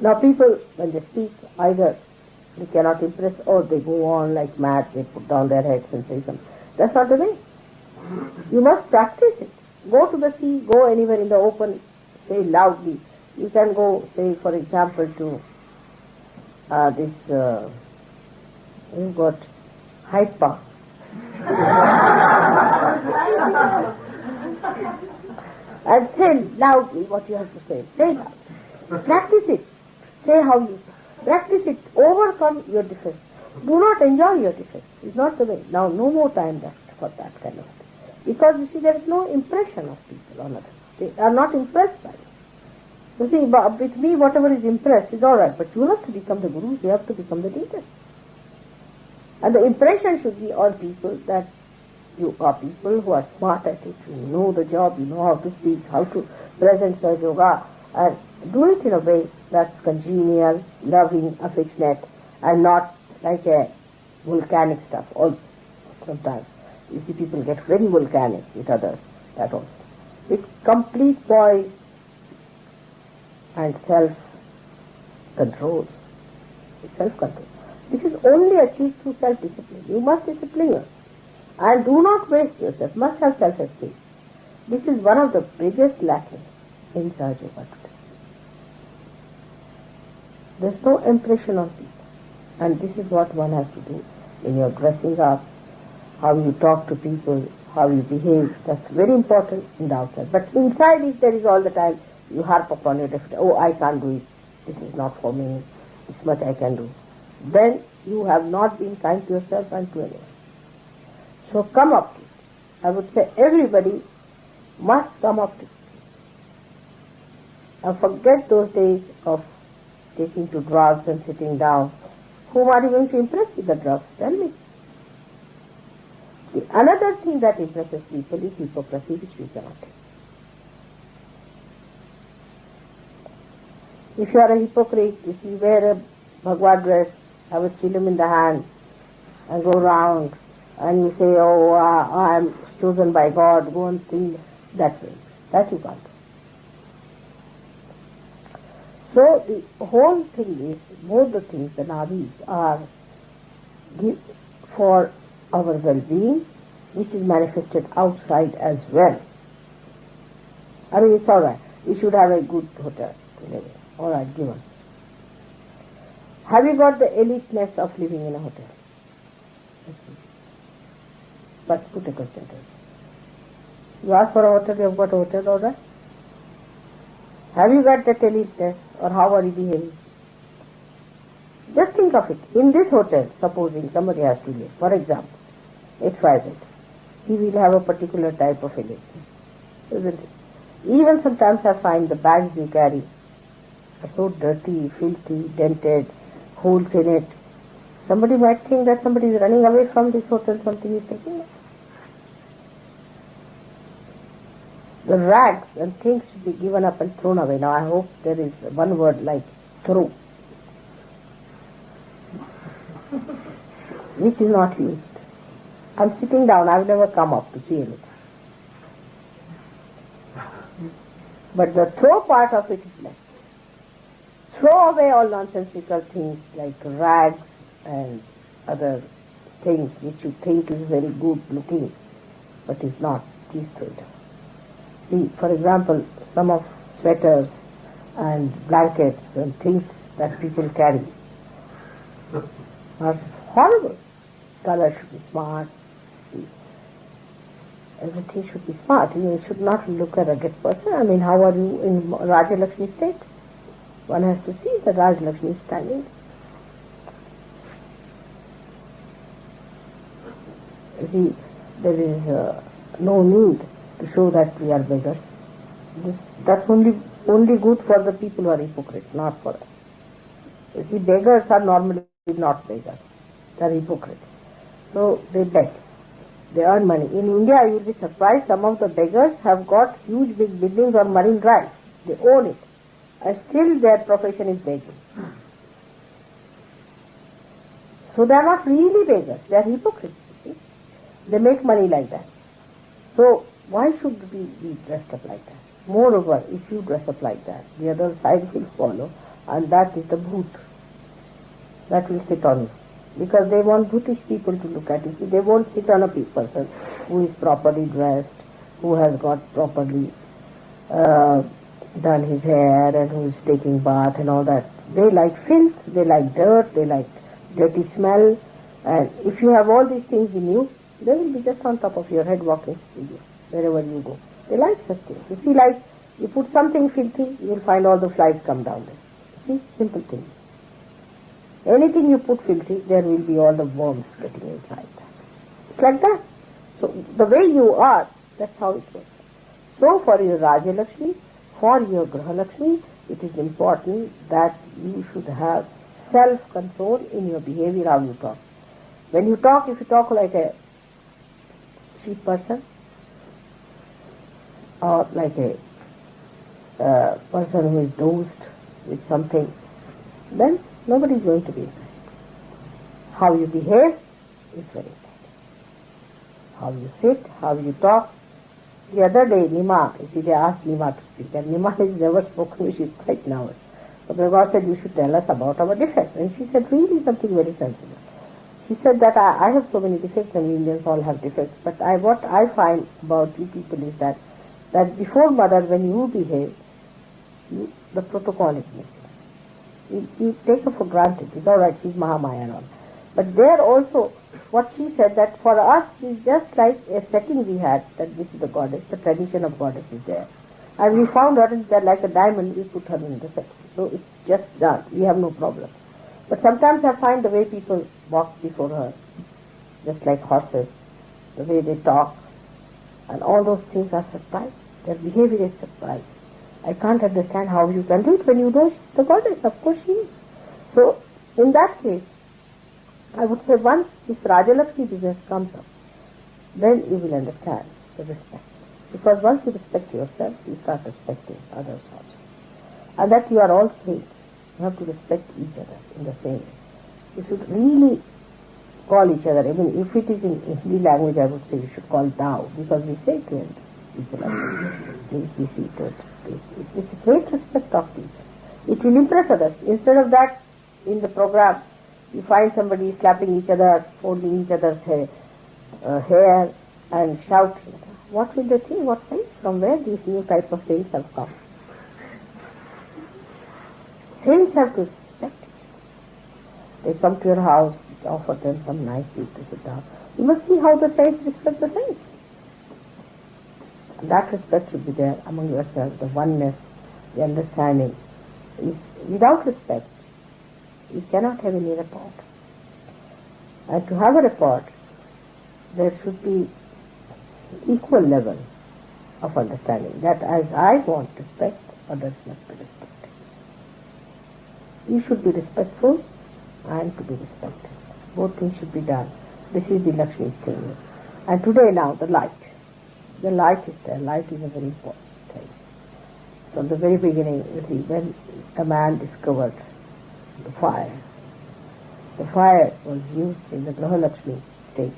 Now people, when they speak, either they cannot impress or they go on like mad, they put down their heads and say something. That's not the way. You must practice it. Go to the sea, go anywhere in the open, say loudly. You can go, say, for example, to you've got Hyde Park. And say loudly what you have to say. Say loud. Practice it. Say how you practice it. Overcome your defense. Do not enjoy your defense. It's not the way. Now, no more time left for that kind of thing. Because you see, there is no impression of people on others. They are not impressed by it. You see, with me, whatever is impressed is all right. But you have to become the guru. You have to become the leader. And the impression should be on people that you are people who are smart at it. You know the job. You know how to speak, how to present your yoga, and do it in a way that's congenial, loving, affectionate, and not like a volcanic stuff. Also, sometimes you see people get very volcanic with others. That also. With complete poise and self-control. Self-control. This is only achieved through self-discipline. You must discipline yourself. And do not waste yourself. Must have self-esteem. This is one of the biggest lacking in Sahaja Yoga today. There's no impression on people. And this is what one has to do in your dressing up, how you talk to people, how you behave. That's very important in the outside. But inside it, there is all the time, you harp upon your definition. Oh, I can't do it. This is not for me. This much I can do. Then you have not been kind to yourself and to anyone. So come up to it. I would say everybody must come up to it. And forget those days of taking to drugs and sitting down. Whom are you going to impress with the drugs? Tell me. The another thing that impresses people is hypocrisy, which we cannot take. If you are a hypocrite, if you wear a Bhagavad dress, have a chillum in the hand, and go round, and you say, oh, I am chosen by God, go and sing that way. That you can't do. So the whole thing is, both the things, the nadis, are for our well-being, which is manifested outside as well. I mean, it's all right. We should have a good hotel to live in. All right, given. Have you got the eliteness of living in a hotel? But put a question to it. You ask for a hotel, you have got a hotel, all right? Have you got that eliteness, or how are you behaving? Just think of it. In this hotel, supposing somebody has to live, for example, XYZ, he will have a particular type of eliteness, isn't it? Even sometimes I find the bags you carry are so dirty, filthy, dented, holes in it. Somebody might think that somebody is running away from this hotel, something is taking it. The rags and things should be given up and thrown away. Now I hope there is one word like throw, which is not used. I'm sitting down, I've never come up to see anything. But the throw part of it is left. Throw away all nonsensical things like rags and other things which you think is very good looking, but is not. Please throw it away. See, for example, some of sweaters and blankets and things that people carry are horrible. Color should be smart. Everything should be smart. You should not look a rugged person. I mean, how are you in Raja Lakshmi state? one has to see the Raj Lakshmi standing. You see, there is no need to show that we are beggars. That's only good for the people who are hypocrites, not for us. You see, beggars are normally not beggars. They are hypocrites. So they beg. They earn money. In India, you will be surprised, some of the beggars have got huge big buildings on Marine Drive. They own it. And still their profession is begging. So they are not really beggars. They are hypocrites. You see? They make money like that. So why should we be dressed up like that? Moreover, if you dress up like that, the other side will follow, and that is the bhoot. That will sit on you. Because they want bhutish people to look at you. See, they won't sit on a person who is properly dressed, who has got properly done his hair and who is taking bath and all that. They like filth, they like dirt, they like dirty smell, and if you have all these things in you, they will be just on top of your head walking with you wherever you go. They like such things. You see, like you put something filthy, you will find all the flies come down there. See, simple thing. Anything you put filthy, there will be all the worms getting inside that. It's like that. So the way you are, that's how it works. So for your Raja Lakshmi, for your Graha Lakshmi, it is important that you should have self-control in your behavior, how you talk. When you talk, if you talk like a cheap person, or like a person who is dosed with something, then nobody is going to be impressed. How you behave is very important. How you sit, how you talk. The other day, Nima, you see, they asked Nima to speak, and Nima has never spoken, she is quite nervous. So Prabhupada said, you should tell us about our defects. And she said, really something very sensible. She said that I have so many defects, and Indians all have defects, but what I find about you people is that before mother, when you behave, the protocol is missing. You take her for granted. It's all right, she's Mahamaya and all. But there also, what she said, that for us, it's just like a setting we had, that this is the goddess, the tradition of goddess is there. And we found her that like a diamond, we put her in the setting. So it's just done. We have no problem. But sometimes I find the way people walk before her, just like horses, the way they talk, and all those things are surprised. Their behavior is surprised. I can't understand how you can do it when you know she's the goddess. Of course she is. So, in that case, I would say once this Rajalakshmi business comes up, then you will understand the respect. Because once you respect yourself, you start respecting others also. And that you are all saints. You have to respect each other in the same way. You should really call each other. Even if it is in Hindi language, I would say you should call thou, because we say to each other, please be seated. It's a great respect of each other. It will impress others. Instead of that, in the program, you find somebody slapping each other, holding each other's hair and shouting. What will they think? What saints? From where these new type of saints have come? Saints have to respect it. They come to your house, you offer them some nice food to sit down. You must see how the saints respect the saints. And that respect should be there among yourselves, the oneness, the understanding. Without respect, you cannot have any rapport. And to have a rapport, there should be equal level of understanding. That as I want respect, others must be respected. You should be respectful and to be respected. Both things should be done. This is the Lakshmi thing. And today now, the light. The light is there. Light is a very important thing. From the very beginning, you see, when a man discovered the fire was used in the Graha Lakshmi state,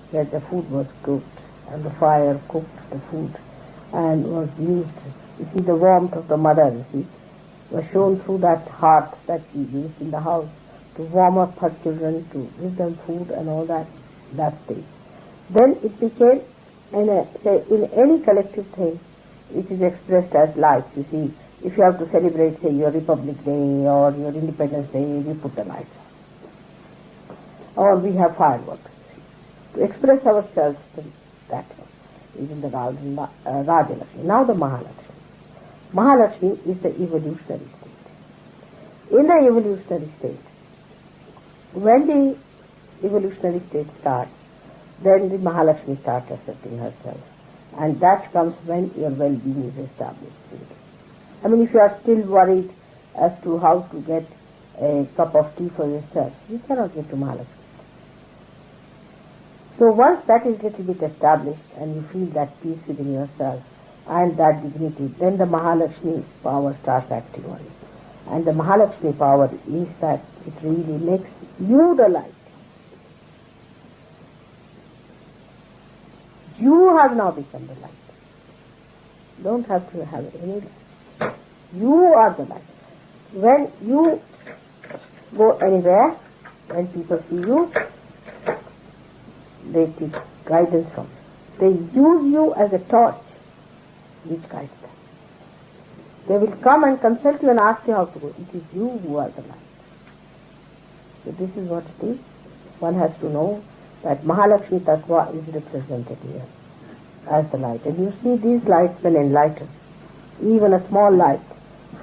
where the food was cooked, and the fire cooked the food, and was used. You see, the warmth of the mother, you see, was shown through that hearth that she used in the house to warm up her children, to give them food and all that stage. Then it became, in any collective thing, it is expressed as light. You see, if you have to celebrate, say, your Republic Day or your Independence Day, we put the lights on. Or we have fireworks. To express ourselves that way, even the Rajalakshmi. Now the Mahalakshmi. Mahalakshmi is the evolutionary state. in the evolutionary state. When the evolutionary state starts, then the Mahalakshmi starts asserting herself. And that comes when your well-being is established. I mean, if you are still worried as to how to get a cup of tea for yourself, you cannot get to Mahalakshmi. So once that is a little bit established and you feel that peace within yourself and that dignity, then the Mahalakshmi power starts acting on you. And the Mahalakshmi power is that it really makes you the light. You have now become the light. Don't have to have any light. You are the light. When you go anywhere, when people see you, they take guidance from you. They use you as a torch which guides them. They will come and consult you and ask you how to go. It is you who are the light. So this is what it is. One has to know that Mahalakshmi Tattva is represented here as the light. And you see these lights when enlightened. Even a small light,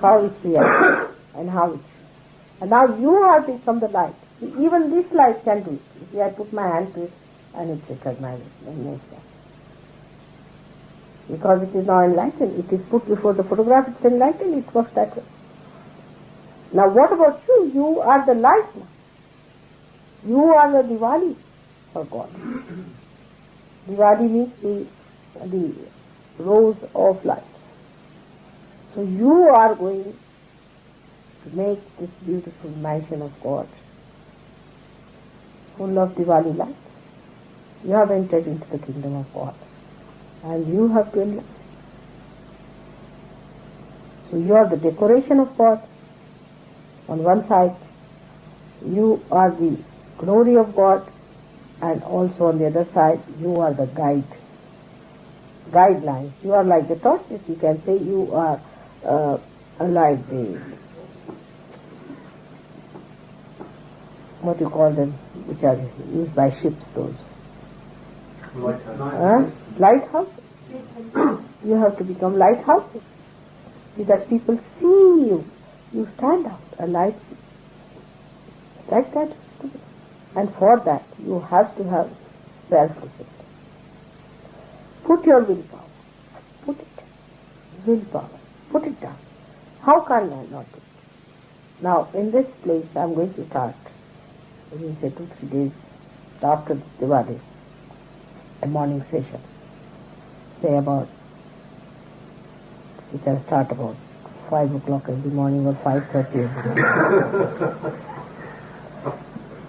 how it reacts and how it. And now you have become the light. See, even this light can do it. See, I put my hand to it and it recognizes and knows that. Because it is now enlightened. It is put before the photograph, it's enlightened, it works that way. Now what about you? You are the light now. You are the Diwali for God. Diwali means the rose of light. So you are going to make this beautiful mansion of God full of Diwali light. You have entered into the kingdom of God. And you have to enlighten. So you are the decoration of God. On one side, you are the glory of God, and also on the other side, you are the guidelines. You are like the torches. You can say you are like the, what you call them, which are used by ships, those. Lighthouse. You have to become lighthouses. See that people see you. You stand out, a light. Like that. And for that, you have to have self-discipline. Put your willpower. Put it. Willpower. Put it down. How can I not do it? Now, in this place, I am going to start, in say 2-3 days after Diwali, a morning session. Say about, we can start about 5 o'clock in the morning or 5:30 in the morning.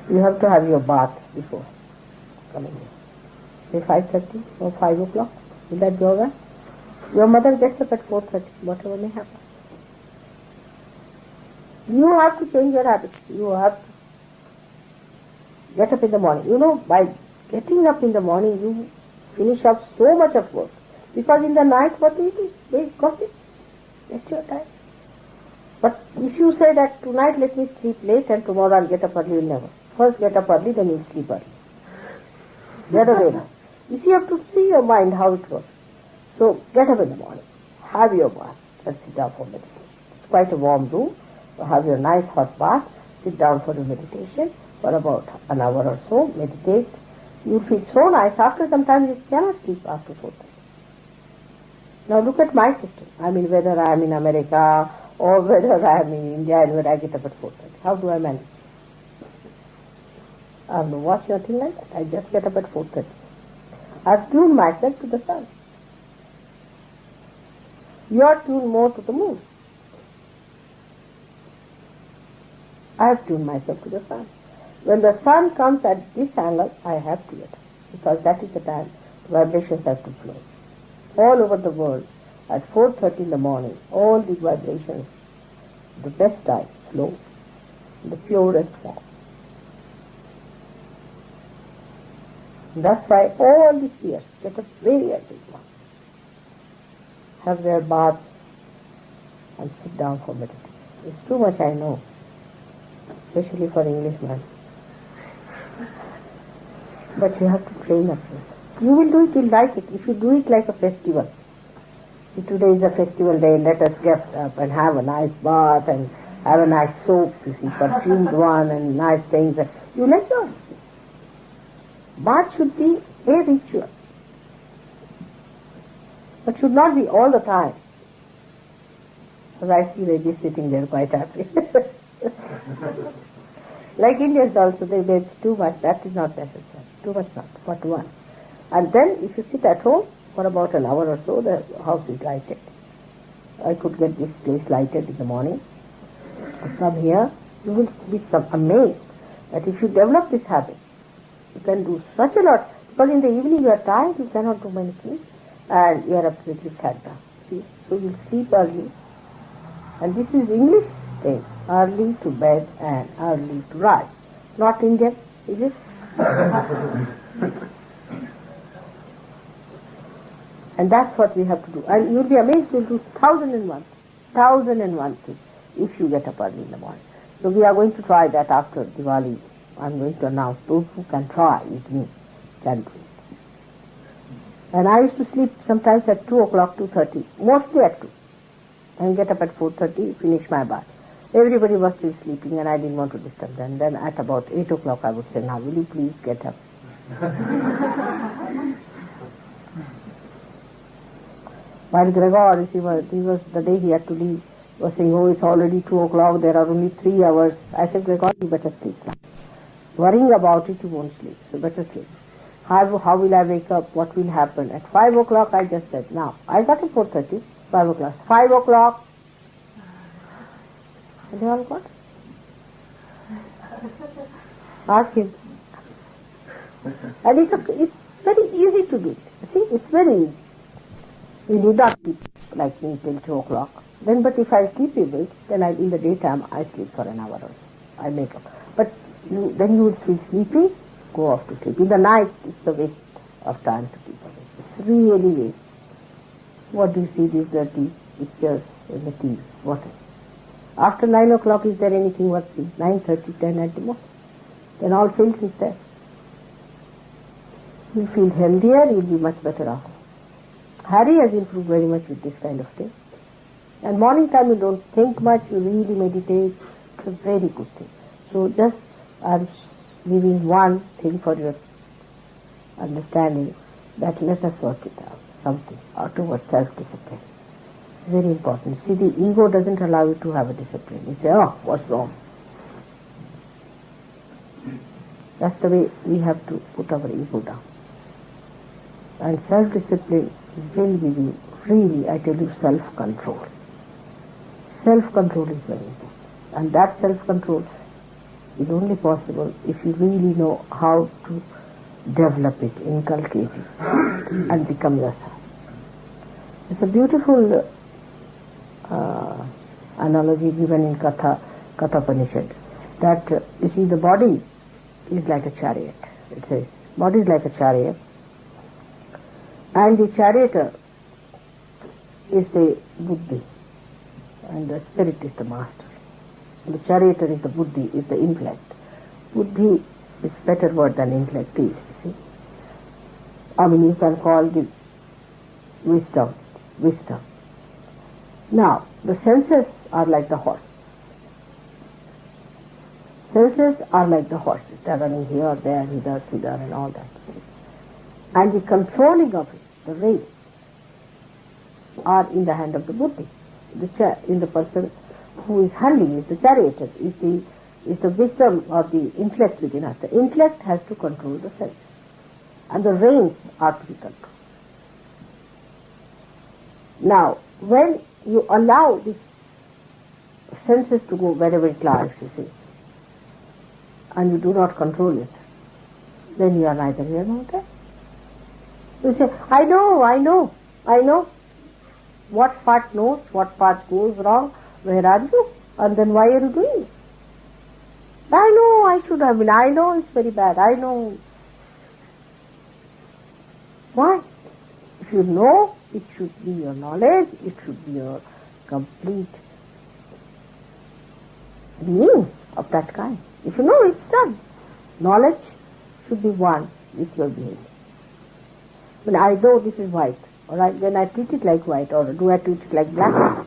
You have to have your bath before coming here. Say 5:30 or 5 o'clock. Will that be all right? Your mother gets up at 4:30, whatever may happen. You have to change your habits. You have to get up in the morning. You know, by getting up in the morning, you finish up so much of work. Because in the night, what do you do? Wait, gossip. That's your time. But if you say that tonight let me sleep late and tomorrow I'll get up early, you'll never. First get up early, then you'll sleep early. The other way now. You see, you have to see your mind how it works. So get up in the morning, have your bath, and sit down for meditation. It's quite a warm room. So have your nice hot bath, sit down for your meditation for about an hour or so, meditate. You'll feel so nice. After some time you cannot sleep after 4:30. Now look at my system. I mean, whether I am in America or whether I am in India and where I get up at 4:30. How do I manage? I have no watch, nothing like that. I just get up at 4:30. I have tuned myself to the sun. You are tuned more to the moon. I have tuned myself to the sun. When the sun comes at this angle, I have to get up, because that is the time vibrations have to flow. All over the world, at 4:30 in the morning, all the vibrations, the best type, flow, in the purest form. That's why all the spheres get up very early, have their baths and sit down for meditation. It's too much, I know, especially for Englishmen. But you have to train up yourself. You will do it, you'll like it. If you do it like a festival. See, today is a festival day, let us get up and have a nice bath and have a nice soap, you see, perfumed one and nice things. You let go. Bath should be a ritual. But should not be all the time. Because I see ladies sitting there quite happy. Like Indians also, they bathe too much. That is not necessary. Too much not, but one. And then if you sit at home for about an hour or so, the house is lighted. I could get this place lighted in the morning. From here, you will be amazed that if you develop this habit, you can do such a lot. Because in the evening you are tired, you cannot do many things, and you are absolutely flat down. See? So you sleep early. And this is English thing, early to bed and early to rise. Not Indian, is it? And that's what we have to do. And you'll be amazed, we'll do 1,001 things if you get up early in the morning. So we are going to try that after Diwali. I'm going to announce those who can try with me can do it. And I used to sleep sometimes at 2 o'clock, 2:30, mostly at 2. And get up at 4:30, finish my bath. Everybody was still sleeping and I didn't want to disturb them. Then at about 8 o'clock I would say, now will you please get up? While Gregor, he was the day he had to leave, was saying, oh, it's already 2 o'clock, there are only 3 hours. I said, Gregor, you better sleep now. Worrying about it, you won't sleep, so better sleep. How will I wake up? What will happen? At 5 o'clock, I just said, now, I got at 4:30, 5 o'clock. 5 o'clock. And they all got. Ask him. And it's very easy to do it. See, it's very easy. We need not sleep like me till 2 o'clock. Then, but if I sleep a bit, then in the daytime I sleep for an hour or so. I make up. But then you will feel sleepy, go off to sleep. In the night, it's a waste of time to keep awake. It's really waste. What do you see these dirty pictures in the TV? What? After 9 o'clock, is there anything worth seeing? 9:30, 10 at the most. Then all filth is there. You'll feel healthier, you'll be much better off. Harry has improved very much with this kind of thing. And morning time you don't think much, you really meditate. It's a very good thing. So just I'm giving one thing for your understanding, that let us work it out, something, or towards self-discipline. Very important. See, the ego doesn't allow you to have a discipline. You say, oh, what's wrong? That's the way we have to put our ego down. And self-discipline will give you, really, I tell you, self-control. Self-control is very important. And that self-control is only possible if you really know how to develop it, inculcate it, and become yourself. It's a beautiful analogy given in Katha Upanishad, that you see the body is like a chariot. It says, body is like a chariot, and the charioteer is the buddhi, and the spirit is the master. The charioteer is the buddhi, is the intellect. Buddhi is better word than intellect is, you see. I mean, you can call the wisdom. Now, the senses are like the horse. Senses are like the horses. They are running here, there, hither, and all that. And the controlling of it, the reins, are in the hand of the buddhi. In the person who is handling it, the charioteer, is the wisdom or the intellect within us. The intellect has to control the senses. And the reins are to be controlled. Now, when you allow these senses to go wherever it lies, you see, and you do not control it, then you are neither here nor there. You say, I know. What part knows, what part goes wrong, where are you? And then why are you doing it? I know, I know it's very bad, I know. Why? If you know, it should be your knowledge, it should be your complete being of that kind. If you know, it's done. Knowledge should be one with your being. When I know this is white, all right, then I treat it like white, or do I treat it like black?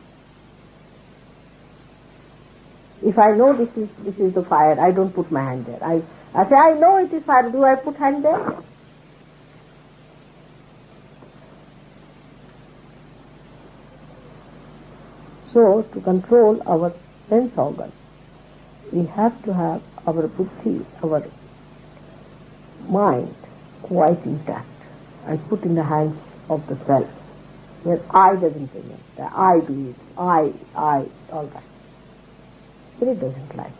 If I know this is the fire, I don't put my hand there. I say, I know it is fire. Do I put hand there? So, to control our sense organ, we have to have our buddhi, our mind, quite intact and put in the hands of the self, where I doesn't bring it, the I do it, I, all that. Spirit doesn't like it.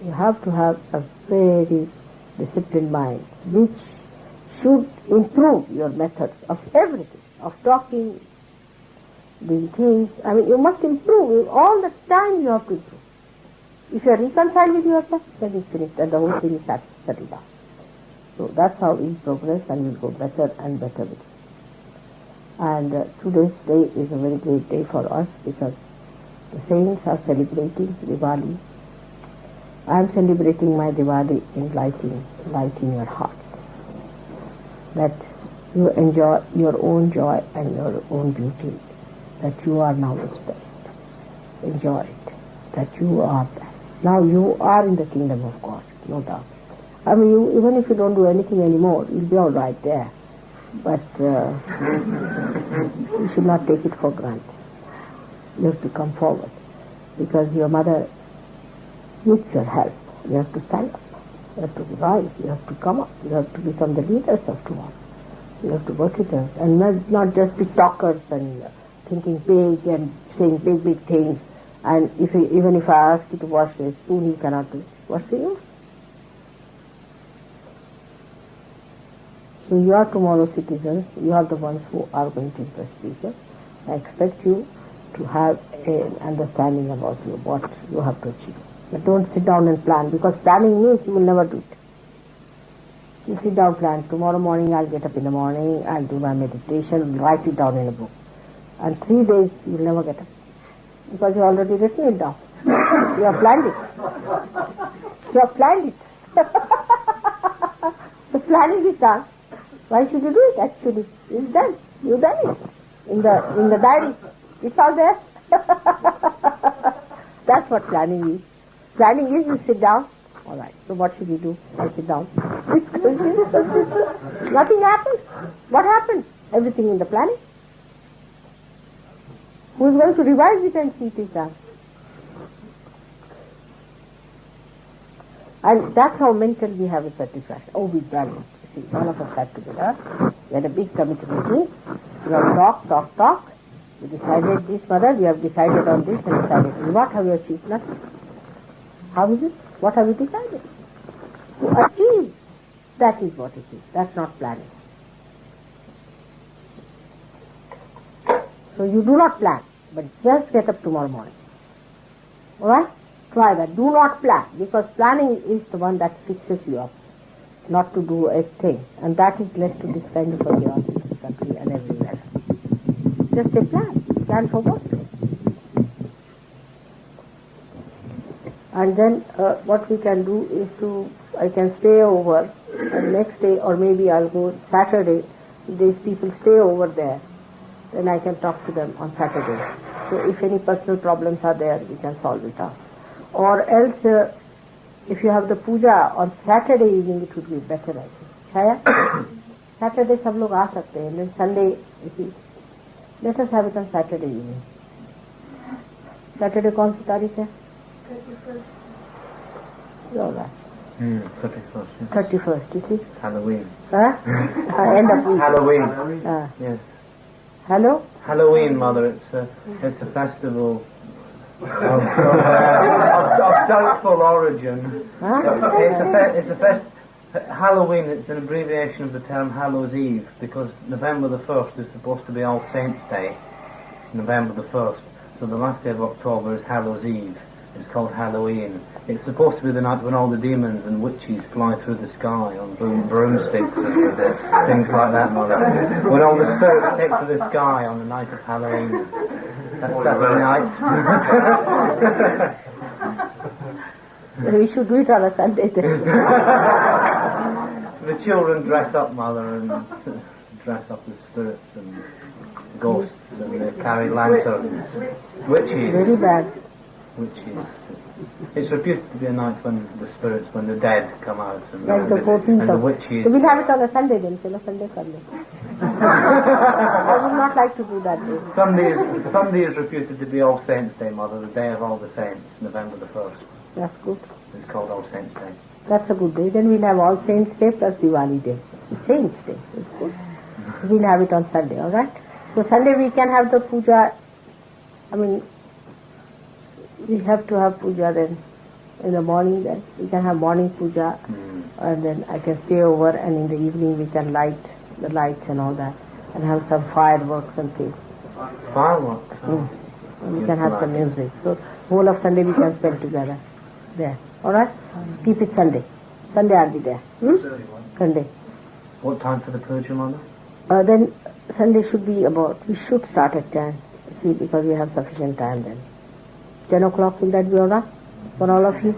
You have to have a very disciplined mind, which should improve your methods of everything, of talking, doing things. I mean, you must improve. All the time you have to improve. If you are reconciled with yourself, then it's finished and the whole thing is settled down. So that's how we progress and we'll go better and better with it. And today's day is a very great day for us because the saints are celebrating Diwali. I am celebrating my Diwali in lighting your heart. That you enjoy your own joy and your own beauty, that you are now the Spirit. Enjoy it, that you are that. Now you are in the kingdom of God, no doubt. I mean, even if you don't do anything anymore, you'll be all right there. But you should not take it for granted. You have to come forward because your mother needs your help. You have to stand up. You have to rise. You have to come up. You have to become the leaders of tomorrow. You have to work it out. And not just be talkers and thinking big and saying big things. And even if I ask you to wash the spoon, you cannot do it. What's for you? So you are tomorrow's citizens. You are the ones who are going to impress people. I expect you to have an understanding about what you have to achieve. But don't sit down and plan, because planning means you will never do it. You sit down, plan. Tomorrow morning I'll get up in the morning, I'll do my meditation, write it down in a book. And 3 days you will never get up. Because you have already written it down. You have planned it. You have planned it. The planning is done. Why should you do it actually? It's done. You've done it. In the diary. It's all there. That's what planning is. Planning is you sit down. Alright, so what should you do? I sit down. Nothing happens. What happened? Everything in the planning. Who is going to revise it and see it is done? And that's how mentally we have a satisfaction. Oh, we've done it. See, one of us sat together. We had a big committee meeting. We have talk. We decided this, mother, we have decided on this and decided. And what have you achieved? Nothing. How is it? What have you decided? To achieve. That is what it is. That's not planning. So you do not plan, but just get up tomorrow morning. Alright? Try that. Do not plan, because planning is the one that fixes you up, not to do a thing. And that is led to this kind of chaos in this country and everywhere. Just a plan. Plan for what? And then what we can do is I can stay over and next day, or maybe I'll go Saturday. If these people stay over there, then I can talk to them on Saturday. So if any personal problems are there, we can solve it out. Or else, if you have the puja on Saturday evening, it would be better, I think. Chaya? Saturday, sab log aa sakte hain. Then Sunday, let us have it on Saturday evening. Saturday kaun si tarikh hai? 31st. All right. 31st. Yes. 31st, you see? Halloween. Huh? End of week. Halloween. Yes. Hello? Halloween, Mother. It's a festival of doubtful origin. Huh? Halloween, it's an abbreviation of the term Hallows Eve, because November the 1st is supposed to be All Saints' Day, November the 1st. So the last day of October is Hallows Eve. It's called Halloween. It's supposed to be the night when all the demons and witches fly through the sky on broomsticks and things like that, Mother. When all the spirits take to the sky on the night of Halloween. That's Saturday night. We should do it on a Sunday then. The children dress up, Mother, and dress up as spirits and ghosts, and they carry lanterns. Witches. Very bad. which is, it's reputed to be a night when the spirits, when the dead come out and, Like the 14th and the of... witches. So we'll have it on a Sunday then, so Sunday. I would not like to do that day. Sunday is reputed to be All Saints' Day, Mother, the day of all the saints, November the 1st. That's good. It's called All Saints' Day. That's a good day. Then we'll have All Saints' Day plus Diwali Day. Saints' Day. It's good. We'll have it on Sunday, alright? So Sunday we can have the puja. I mean, we have to have puja then. In the morning then. We can have morning puja. And then I can stay over, and in the evening we can light the lights and all that. And have some fireworks and things. Fireworks? And we can have some music. So whole of Sunday we can spend together there. Alright? Keep it Sunday. Sunday I'll be there. Sunday. What time for the puja, Mother? Then Sunday should be about, we should start at 10. See, because we have sufficient time then. 10 o'clock, will that be alright for all of you?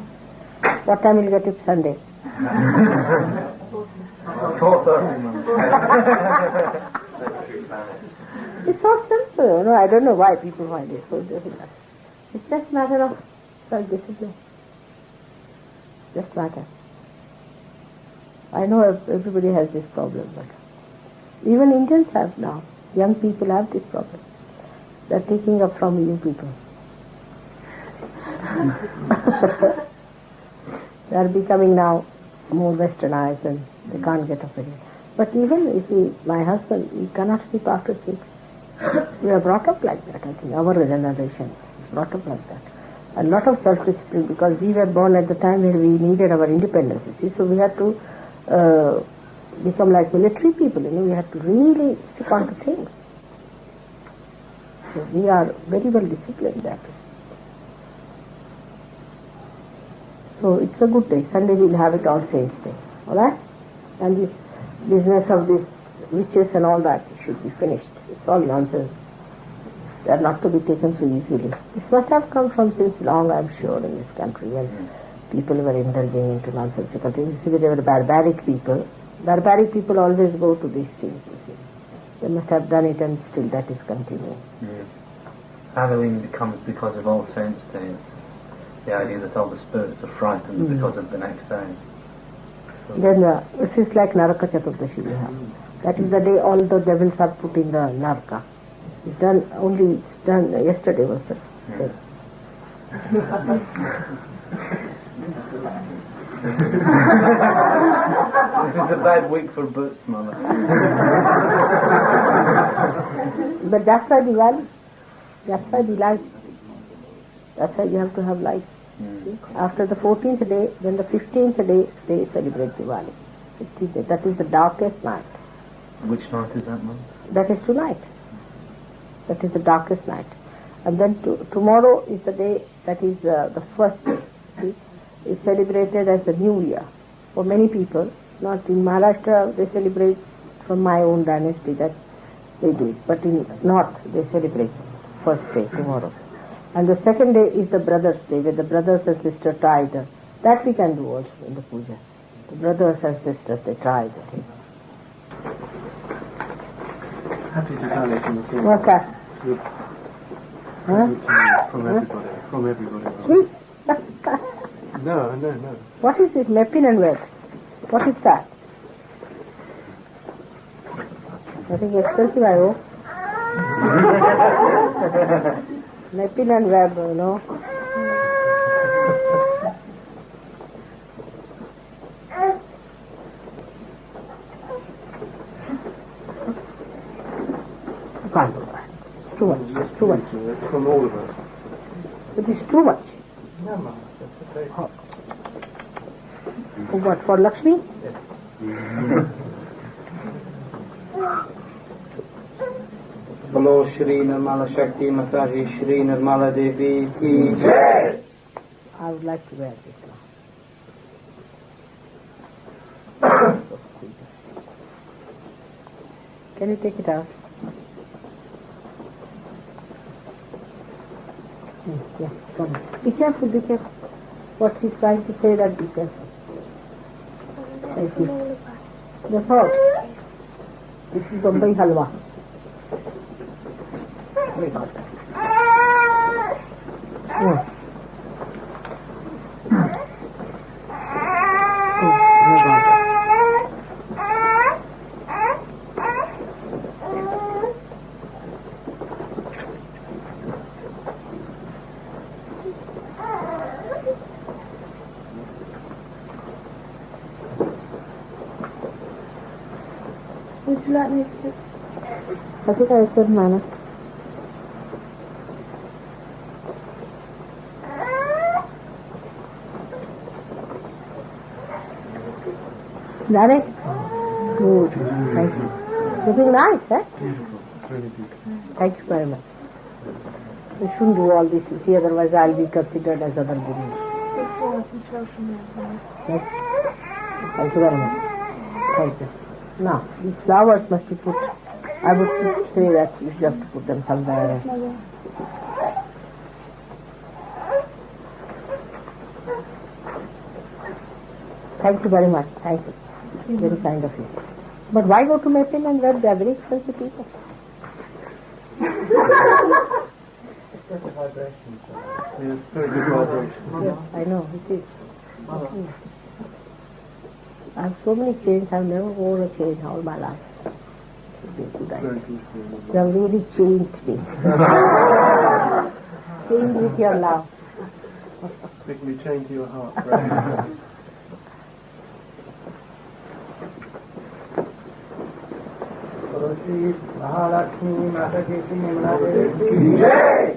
What time will you get it Sunday? 4:30, Mother. It's so simple. No, I don't know why people find it so difficult. It's just matter of self-discipline. Just matter. I know everybody has this problem, but even Indians have now. Young people have this problem. They're taking up from you people. They're becoming now more westernized and they can't get up again. But even if my husband, he cannot sleep after 6. We are brought up like that, I think. Our generation is brought up like that. A lot of self-discipline, because we were born at the time where we needed our independence. You see? So we had to become like military people. We had to really stick on to things. So we are very well disciplined that way. So it's a good day. Sunday we'll have it All Saints' Day. Alright? And this business of these witches and all that should be finished. It's all nonsense. They are not to be taken so easily. This must have come from since long, I'm sure, in this country, when people were indulging into nonsensical things. You see, they were barbaric people. Barbaric people always go to these things, you see. They must have done it, and still that is continuing. Halloween becomes because of All Saints' Day. The idea that all the spirits are frightened because of the next day. So Then this is like Naraka Chaturdashi we have. That is the day all the devils are put in the Naraka. It's done yesterday was the day. This is a bad week for boots, Mother. But that's why Diwali. That's why we light. That's why you have to have light. After the 14th day, then the 15th day, they celebrate Diwali. 15th day. That is the darkest night. Which night is that, Mother? That is tonight. That is the darkest night. And then tomorrow is the day that is the first day. See? It's celebrated as the New Year. For many people, not in Maharashtra, they celebrate from my own dynasty that they do it. But in North, they celebrate first day, tomorrow. And the second day is the Brothers' Day, where the brothers and sisters tie the... That we can do also in the puja. The brothers and sisters, they tie the thing. Happy Diwali from the same. What's that? Huh? From everybody. From everybody. Sweet? No. What is this, Mepin and Web? What is that? I think expensive, I hope. Mepin and Web, you know. You can't do that. It's too much. It's too much. From all of us. It is too much. No, Mama, that's okay. For what? For Lakshmi? Hello, Shri Nirmala Shakti Mataji, Shri Nirmala Devi ki Jai. I would like to wear this now. Can you take it out? Yeah, come on. Be careful, be careful. What he's trying to say, that be careful. Thank you. The salt. This is Bombay halwa. Yeah. move on. Would you like me to? I think I said manner. Got it? Good. Thank you. Looking nice, eh? Really beautiful. Thank you very much. We shouldn't do all this, you see, otherwise I'll be considered as other women. Yes. Thank you very much. Thank you. Now, these flowers must be put, I would say that you just have to put them somewhere. Thank you very much. Thank you. Very kind of you. But why go to Maple and Webb? They are very expensive people. It's a vibration. Yes, very good vibration. Yes, I know, it is. I have so many chains, I've never worn a chain all my life. It would be a good idea. Very beautiful. You have really changed me. Changed with your love. Make me chain to your heart. Right? Saraswati Mahalakshmi Mata Ki Nimna Devi Ki Jai.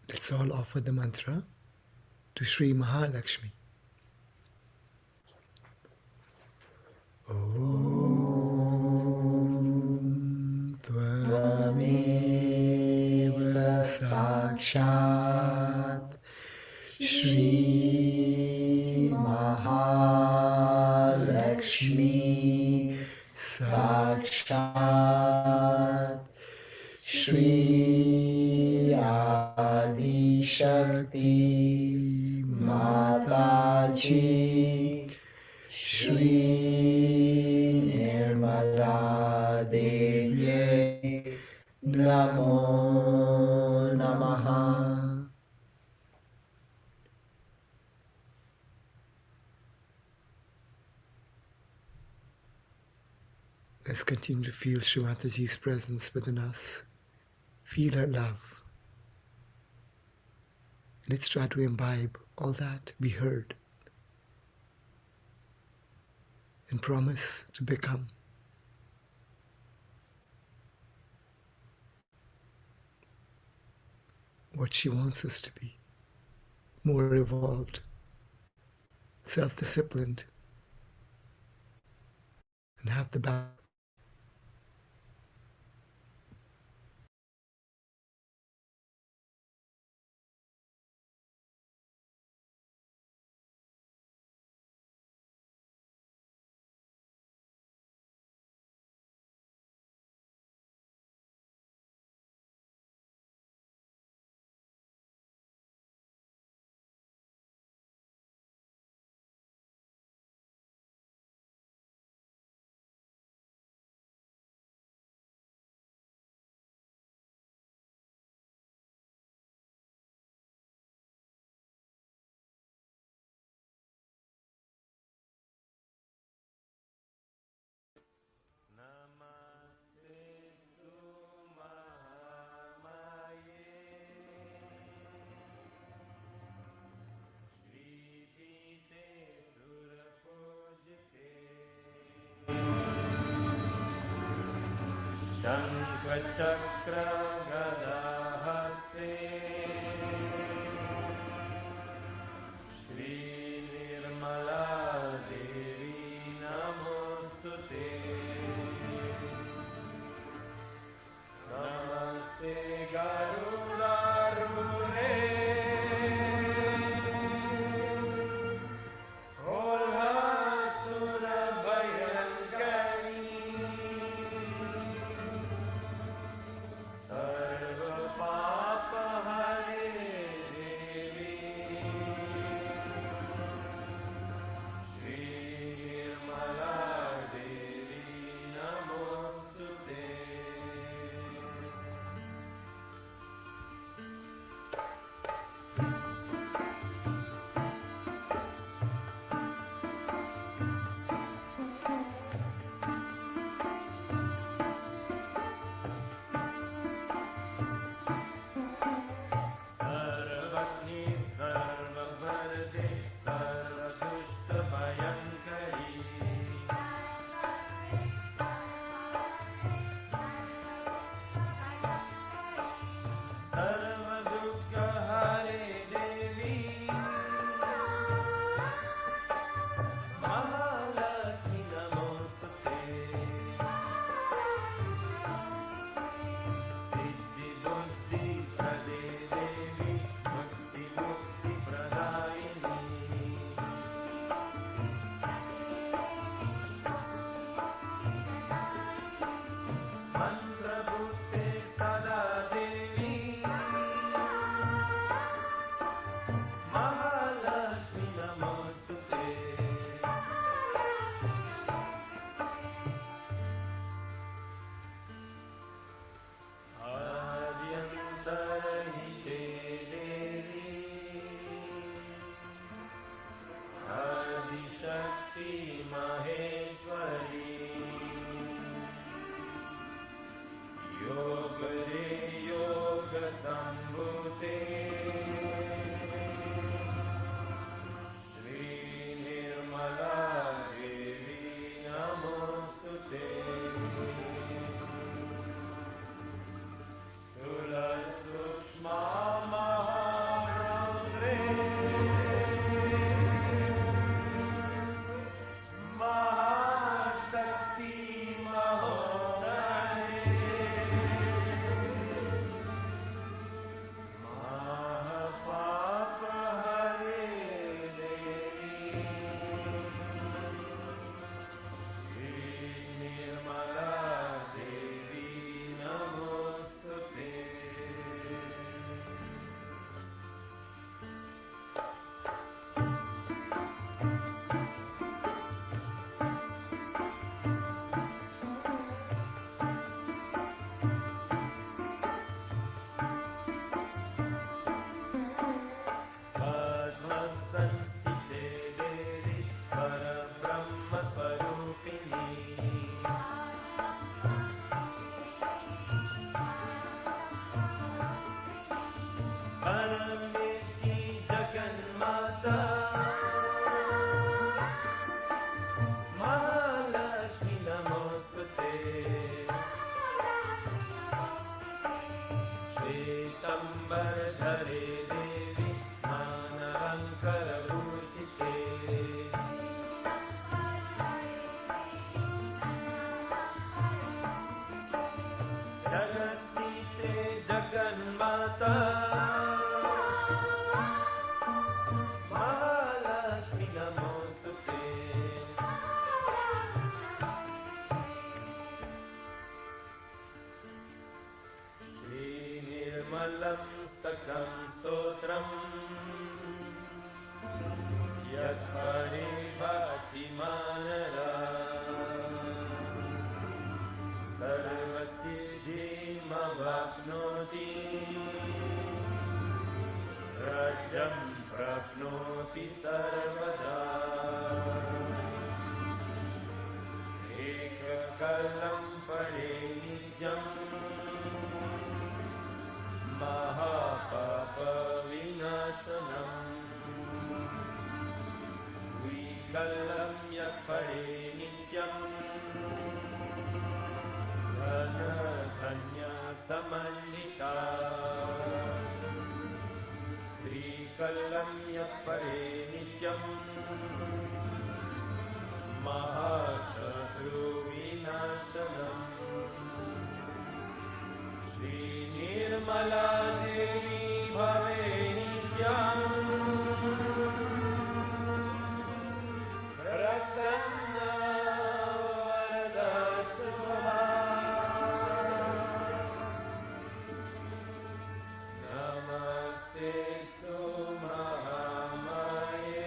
Let's all offer the mantra to Sri Mahalakshmi. Om Tvameva Sakshat Shri Mahalakshmi Sakshat Shri Adi Shakti Mataji Shri Nirmala Devi Namo Namaha. Let's continue to feel Shri Mataji's presence within us. Feel her love. Let's try to imbibe all that we heard and promise to become what she wants us to be. More evolved, self-disciplined, and have the balance. Shankha Gada Haste Shri Nirmala Devi Namo मन्त्रभूते सदा देवी महालक्ष्मी नमोस्तुते आद्यन्तरहिते देवी आदिशक्ति महेश्वरी योगरे योगसम्भूते श्रीनिर्मला देवी नमोस्तुते स्थूलसूक्ष्मा महारौद्रे महाशक्ति महोदये महापापहरे देवी श्रीनिर्मला देवी नमोस्तुते पद्मसंस्थिते देवी परब्रह्मस्वरूपिणी परमेष्टि जगन्माता महालक्ष्मी नमोस्तुते श्वेतम्बरधरे देवी स्नानालङ्कारभूषिते जगत्पीते जगन्माता महालक्ष्मी नमोस्तुते श्रीनिर्मलं स्तकं स्तोत्रम् यत्परे भाति मानरा सर्वसिद्धिमवाप्नोति राज्यं प्राप्नोति सर्वदा एककलं परे नित्यम् महापापविनाशनम् द्विकलं यः परे नित्यम् धनधन्यसमन्विता त्रिकलं यः परे नित्यम् महाशत्रुविनाशनम् श्रीनिर्मला देवी भवे नित्यम् प्रसन्ना वरदा शुभा नमस्ते तु महामाये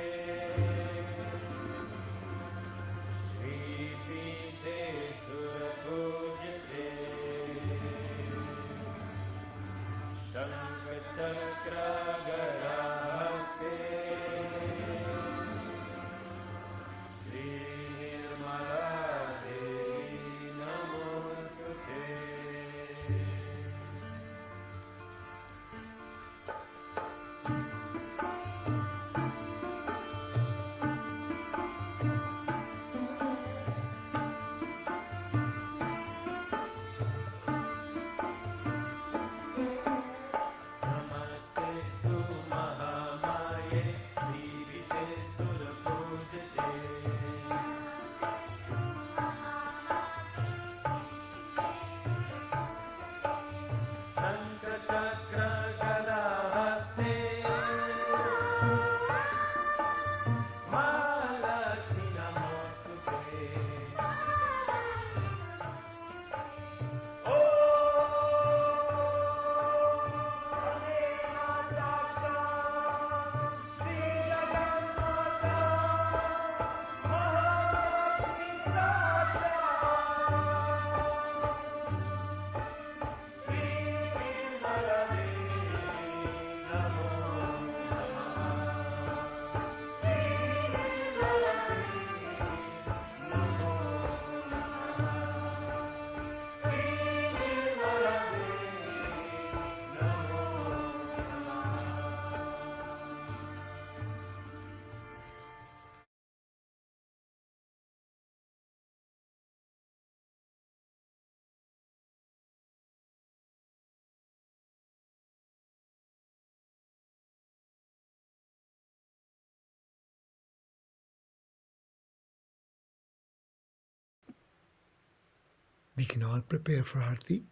We can all prepare for Aarti.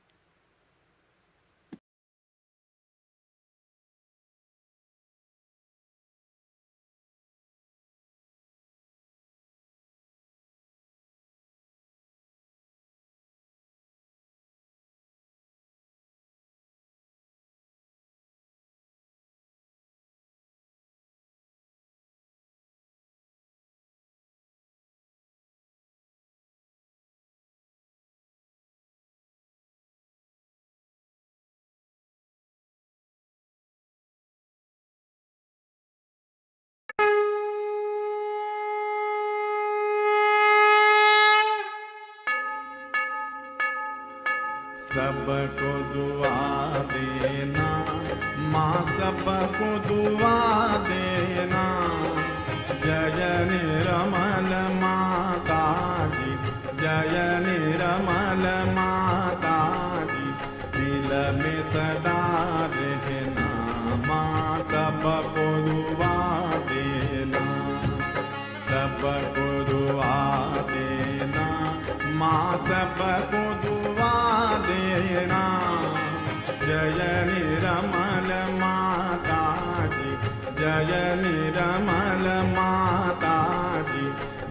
सबको दुआ देना माँ, सबको दुआ देना। जय निर्मल माता जी, जय निर्मल माता जी, दिल में सदा रहना माँ, सबको दुआ देना, सबको दुआ देना माँ, सबको दुआ देना। जय निर्मल माता जी, जय निर्मल माता जी,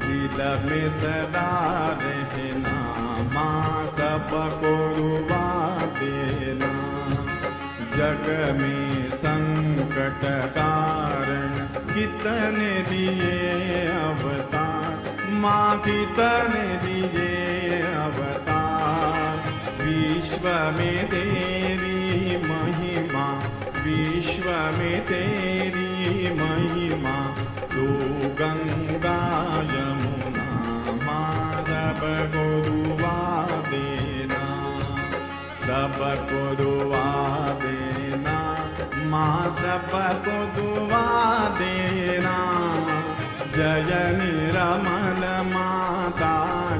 दिल में सदा रहना माँ, सबको दुआ देना। जग में संकट कारण कितने दिए अवतार माँ, कितने दिए अवतार। विश्व में तेरी महिमा, विश्व में तेरी महिमा, तू गंगा यमुना माँ, सबको दुआ देना, सबको दुआ देना माँ, सबको दुआ देना। जय निर्मल माता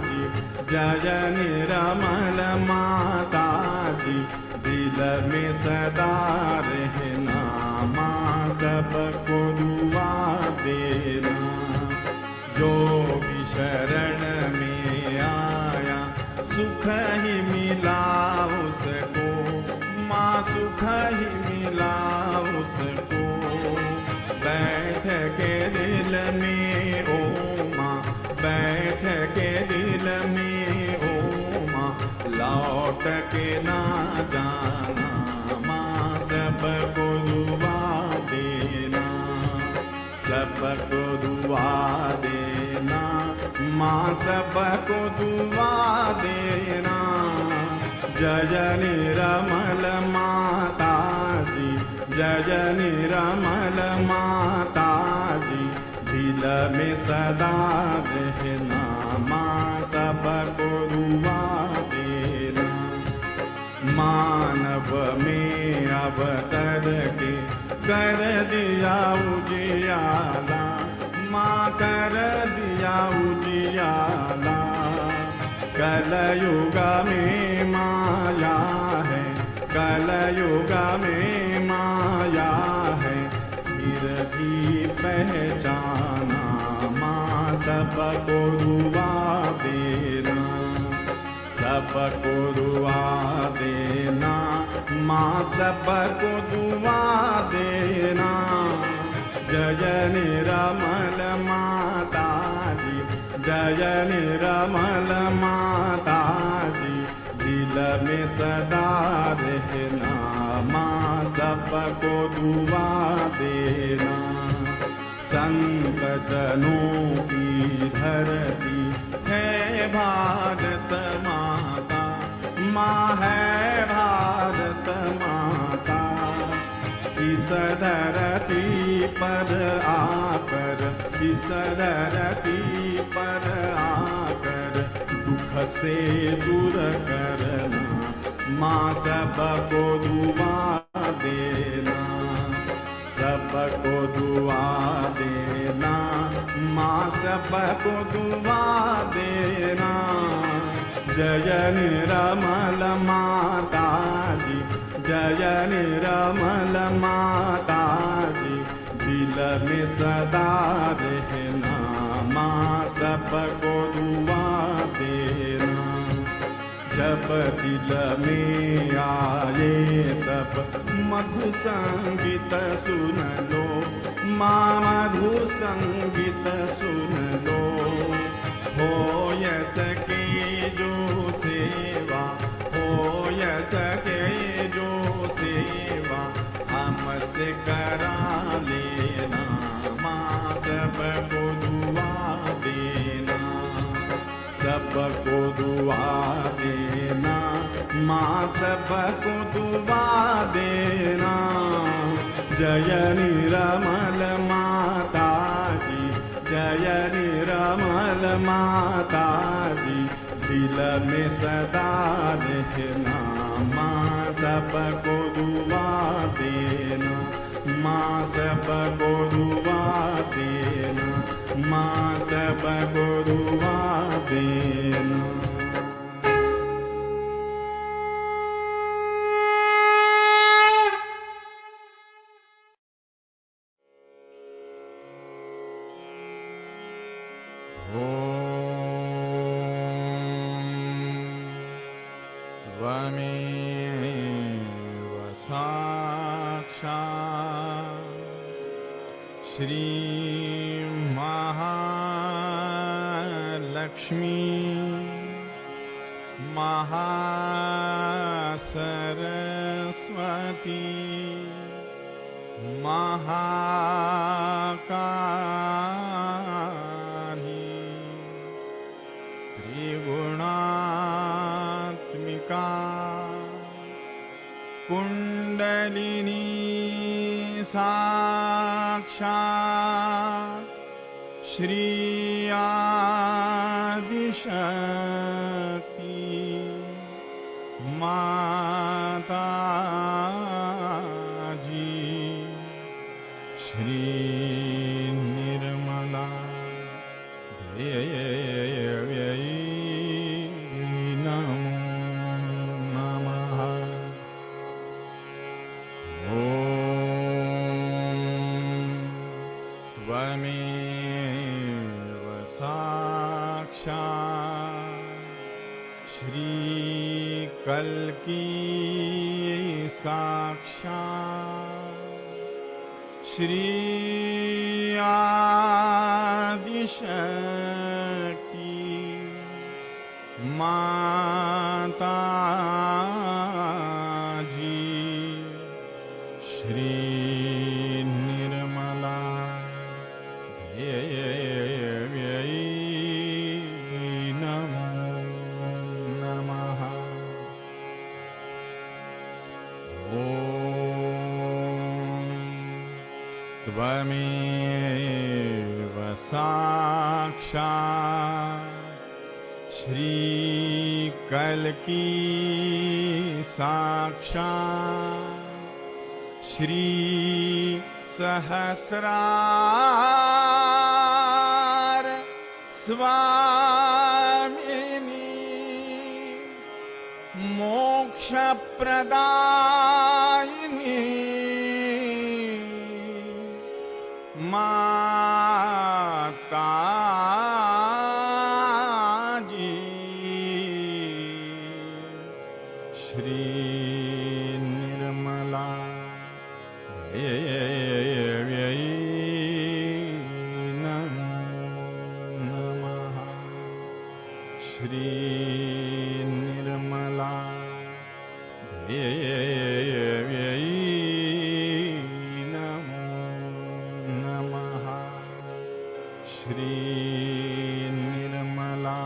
जी, जय निर्मल माता जी, दिल में सदा रहना माँ, सबको दुआ देना। जो भी शरण में आया सुख ही मिला उसको माँ, सुख ही मिला उसको। बैठ के दिल में ओ माँ, बैठ के दिल में ओ माँ, लौट के ना जाना माँ, सबको दुआ देना, सबको दुआ देना माँ, सबको दुआ देना। जय निर्मल माता जी, जय निर्मल माता जी, दिल में सदा रहना माँ, सबको दुआ देना। मानव में अवतर के कर दिया उजियाला माँ, कर दिया उजियाला। कलयुग में माया है, कलयुग में माया है, फिर भी पहचाना माँ, सबको दुआ देना, सबको दुआ देना माँ, सबको दुआ देना। जय निर्मल माता जी, जय निर्मल माता जी, दिल में सदा रहना माँ, सबको दुआ देना। संत जनों की धरती है भारत माता, माँ है भारत माता। इस धरती पर आकर, इस धरती पर आकर, दुख से दूर करना माँ, सबको दुआ देना, सबको दुआ देना माँ, सबको दुआ देना। जय निर्मल माता जी, जय निर्मल माता जी, दिल में सदा रहना माँ, सबको दुआ देना। जब दिल में आए तब मधु संगीत सुन लो, माँ मधु संगीत सुन लो। हो सके जो सेवा, हो सके जो सेवा हमसे करा लेना, माँ सबको दुआ देना, सबको दुआ देना, माँ सबको दुआ देना। जय निरमल माता जी, जय निरमल माता जी, दिल में सदा रहना, माँ सबको दुआ देना, माँ सबको दुआ देना, माँ सबको दुआ देना। त्वमेव साक्षात् श्री महालक्ष्मी महासरस्वती महाकाली त्रिगुणात्मिका कुंडलिनी साक्षात् श्री आदिशक्ति माता जी, श्री निर्मला देव्यै नमो नमः। ॐ त्वमेव साक्षात् श्री कल्की साक्षात् श्री आदिशक्ति माता जी, श्री निर्मला देव्यै नमो नमः। ॐ त्वमेव साक्षात् श्री कल्की साक्षात् श्री सहस्रार स्वामिनी मोक्ष प्रदायिनी माता जी, श्री निर्मला देव्यै नमो नमः। श्री निर्मला देव्यै नमो नमः। श्री निर्मला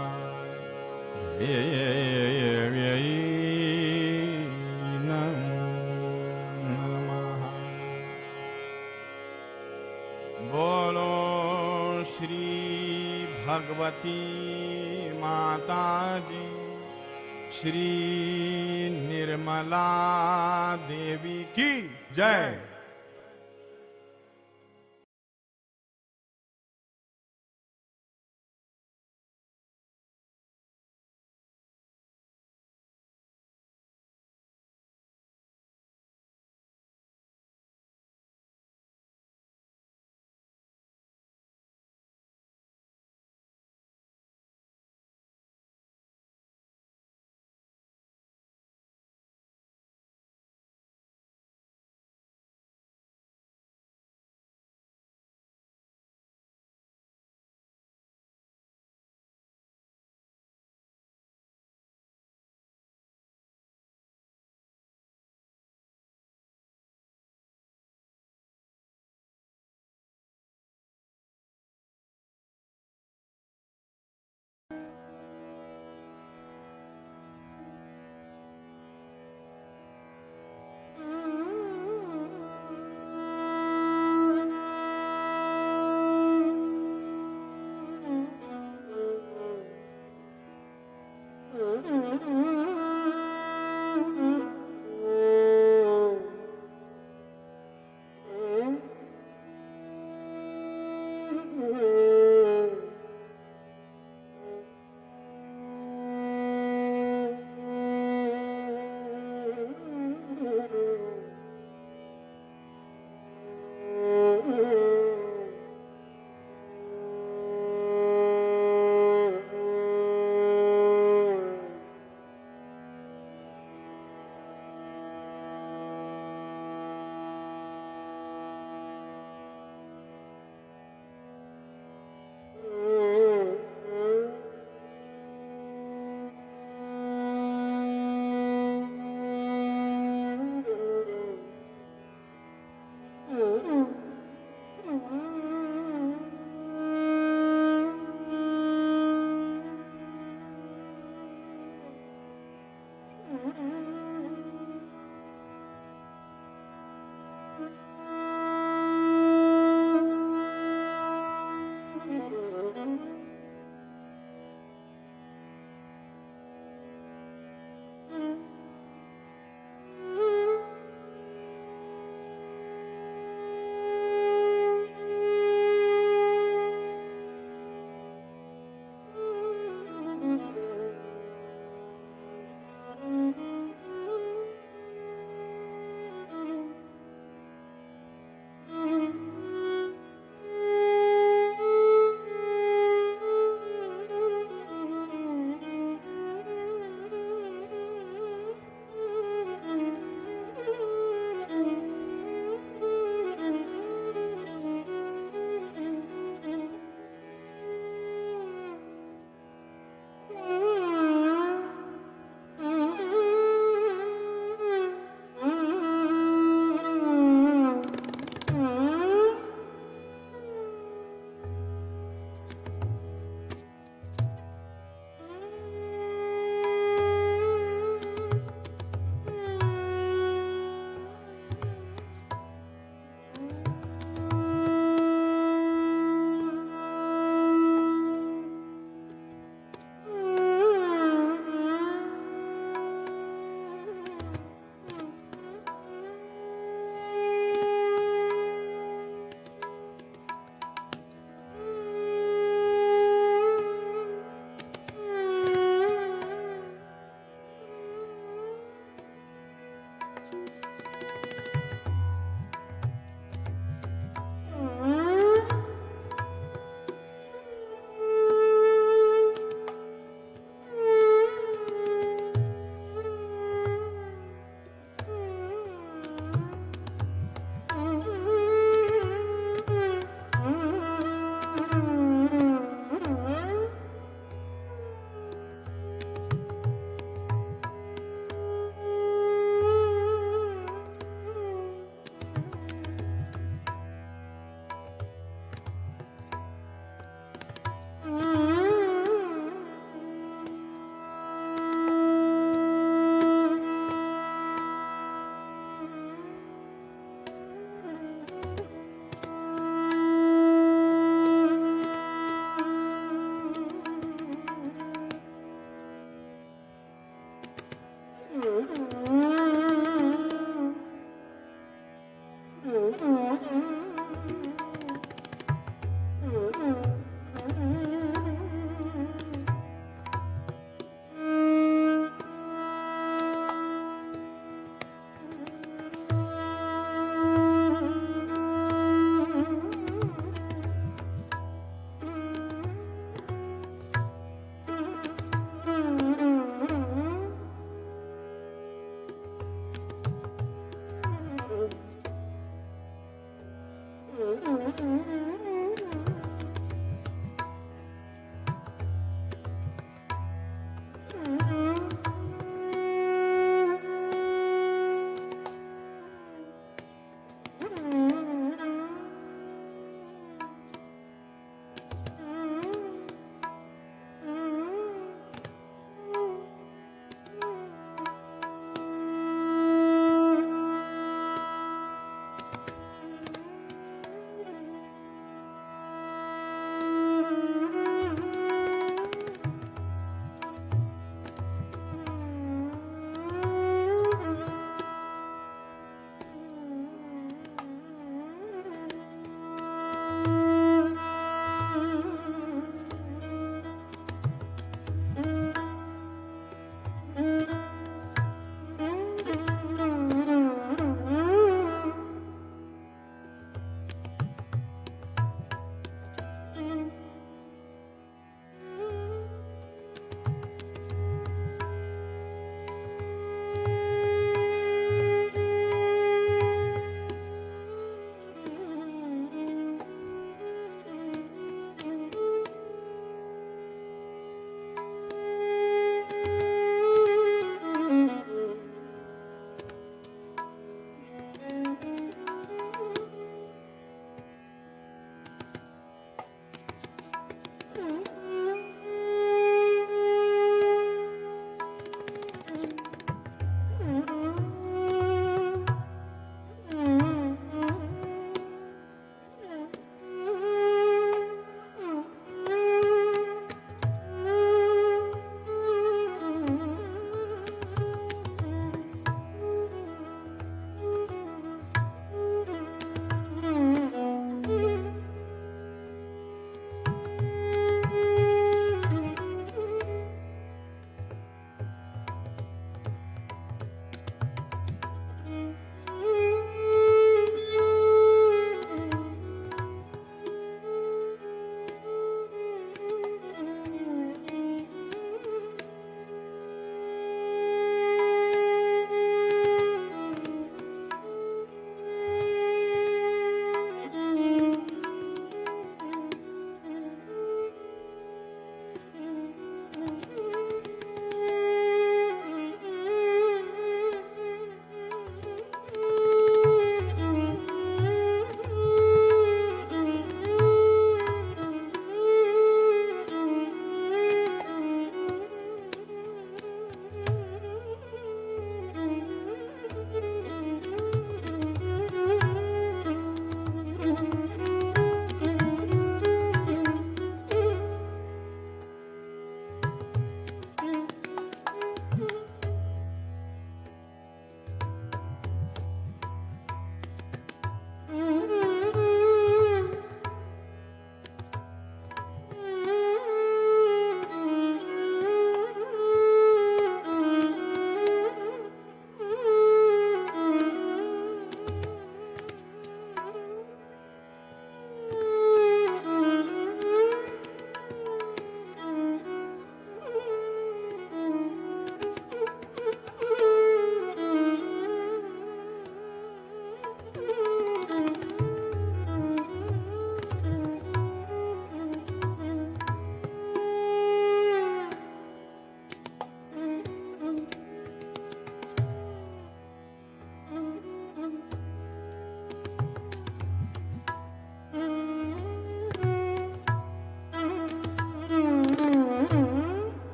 देव्यै नमो नमः। बोलो श्री भगवती माता जी, श्री निर्मला देवी की जय।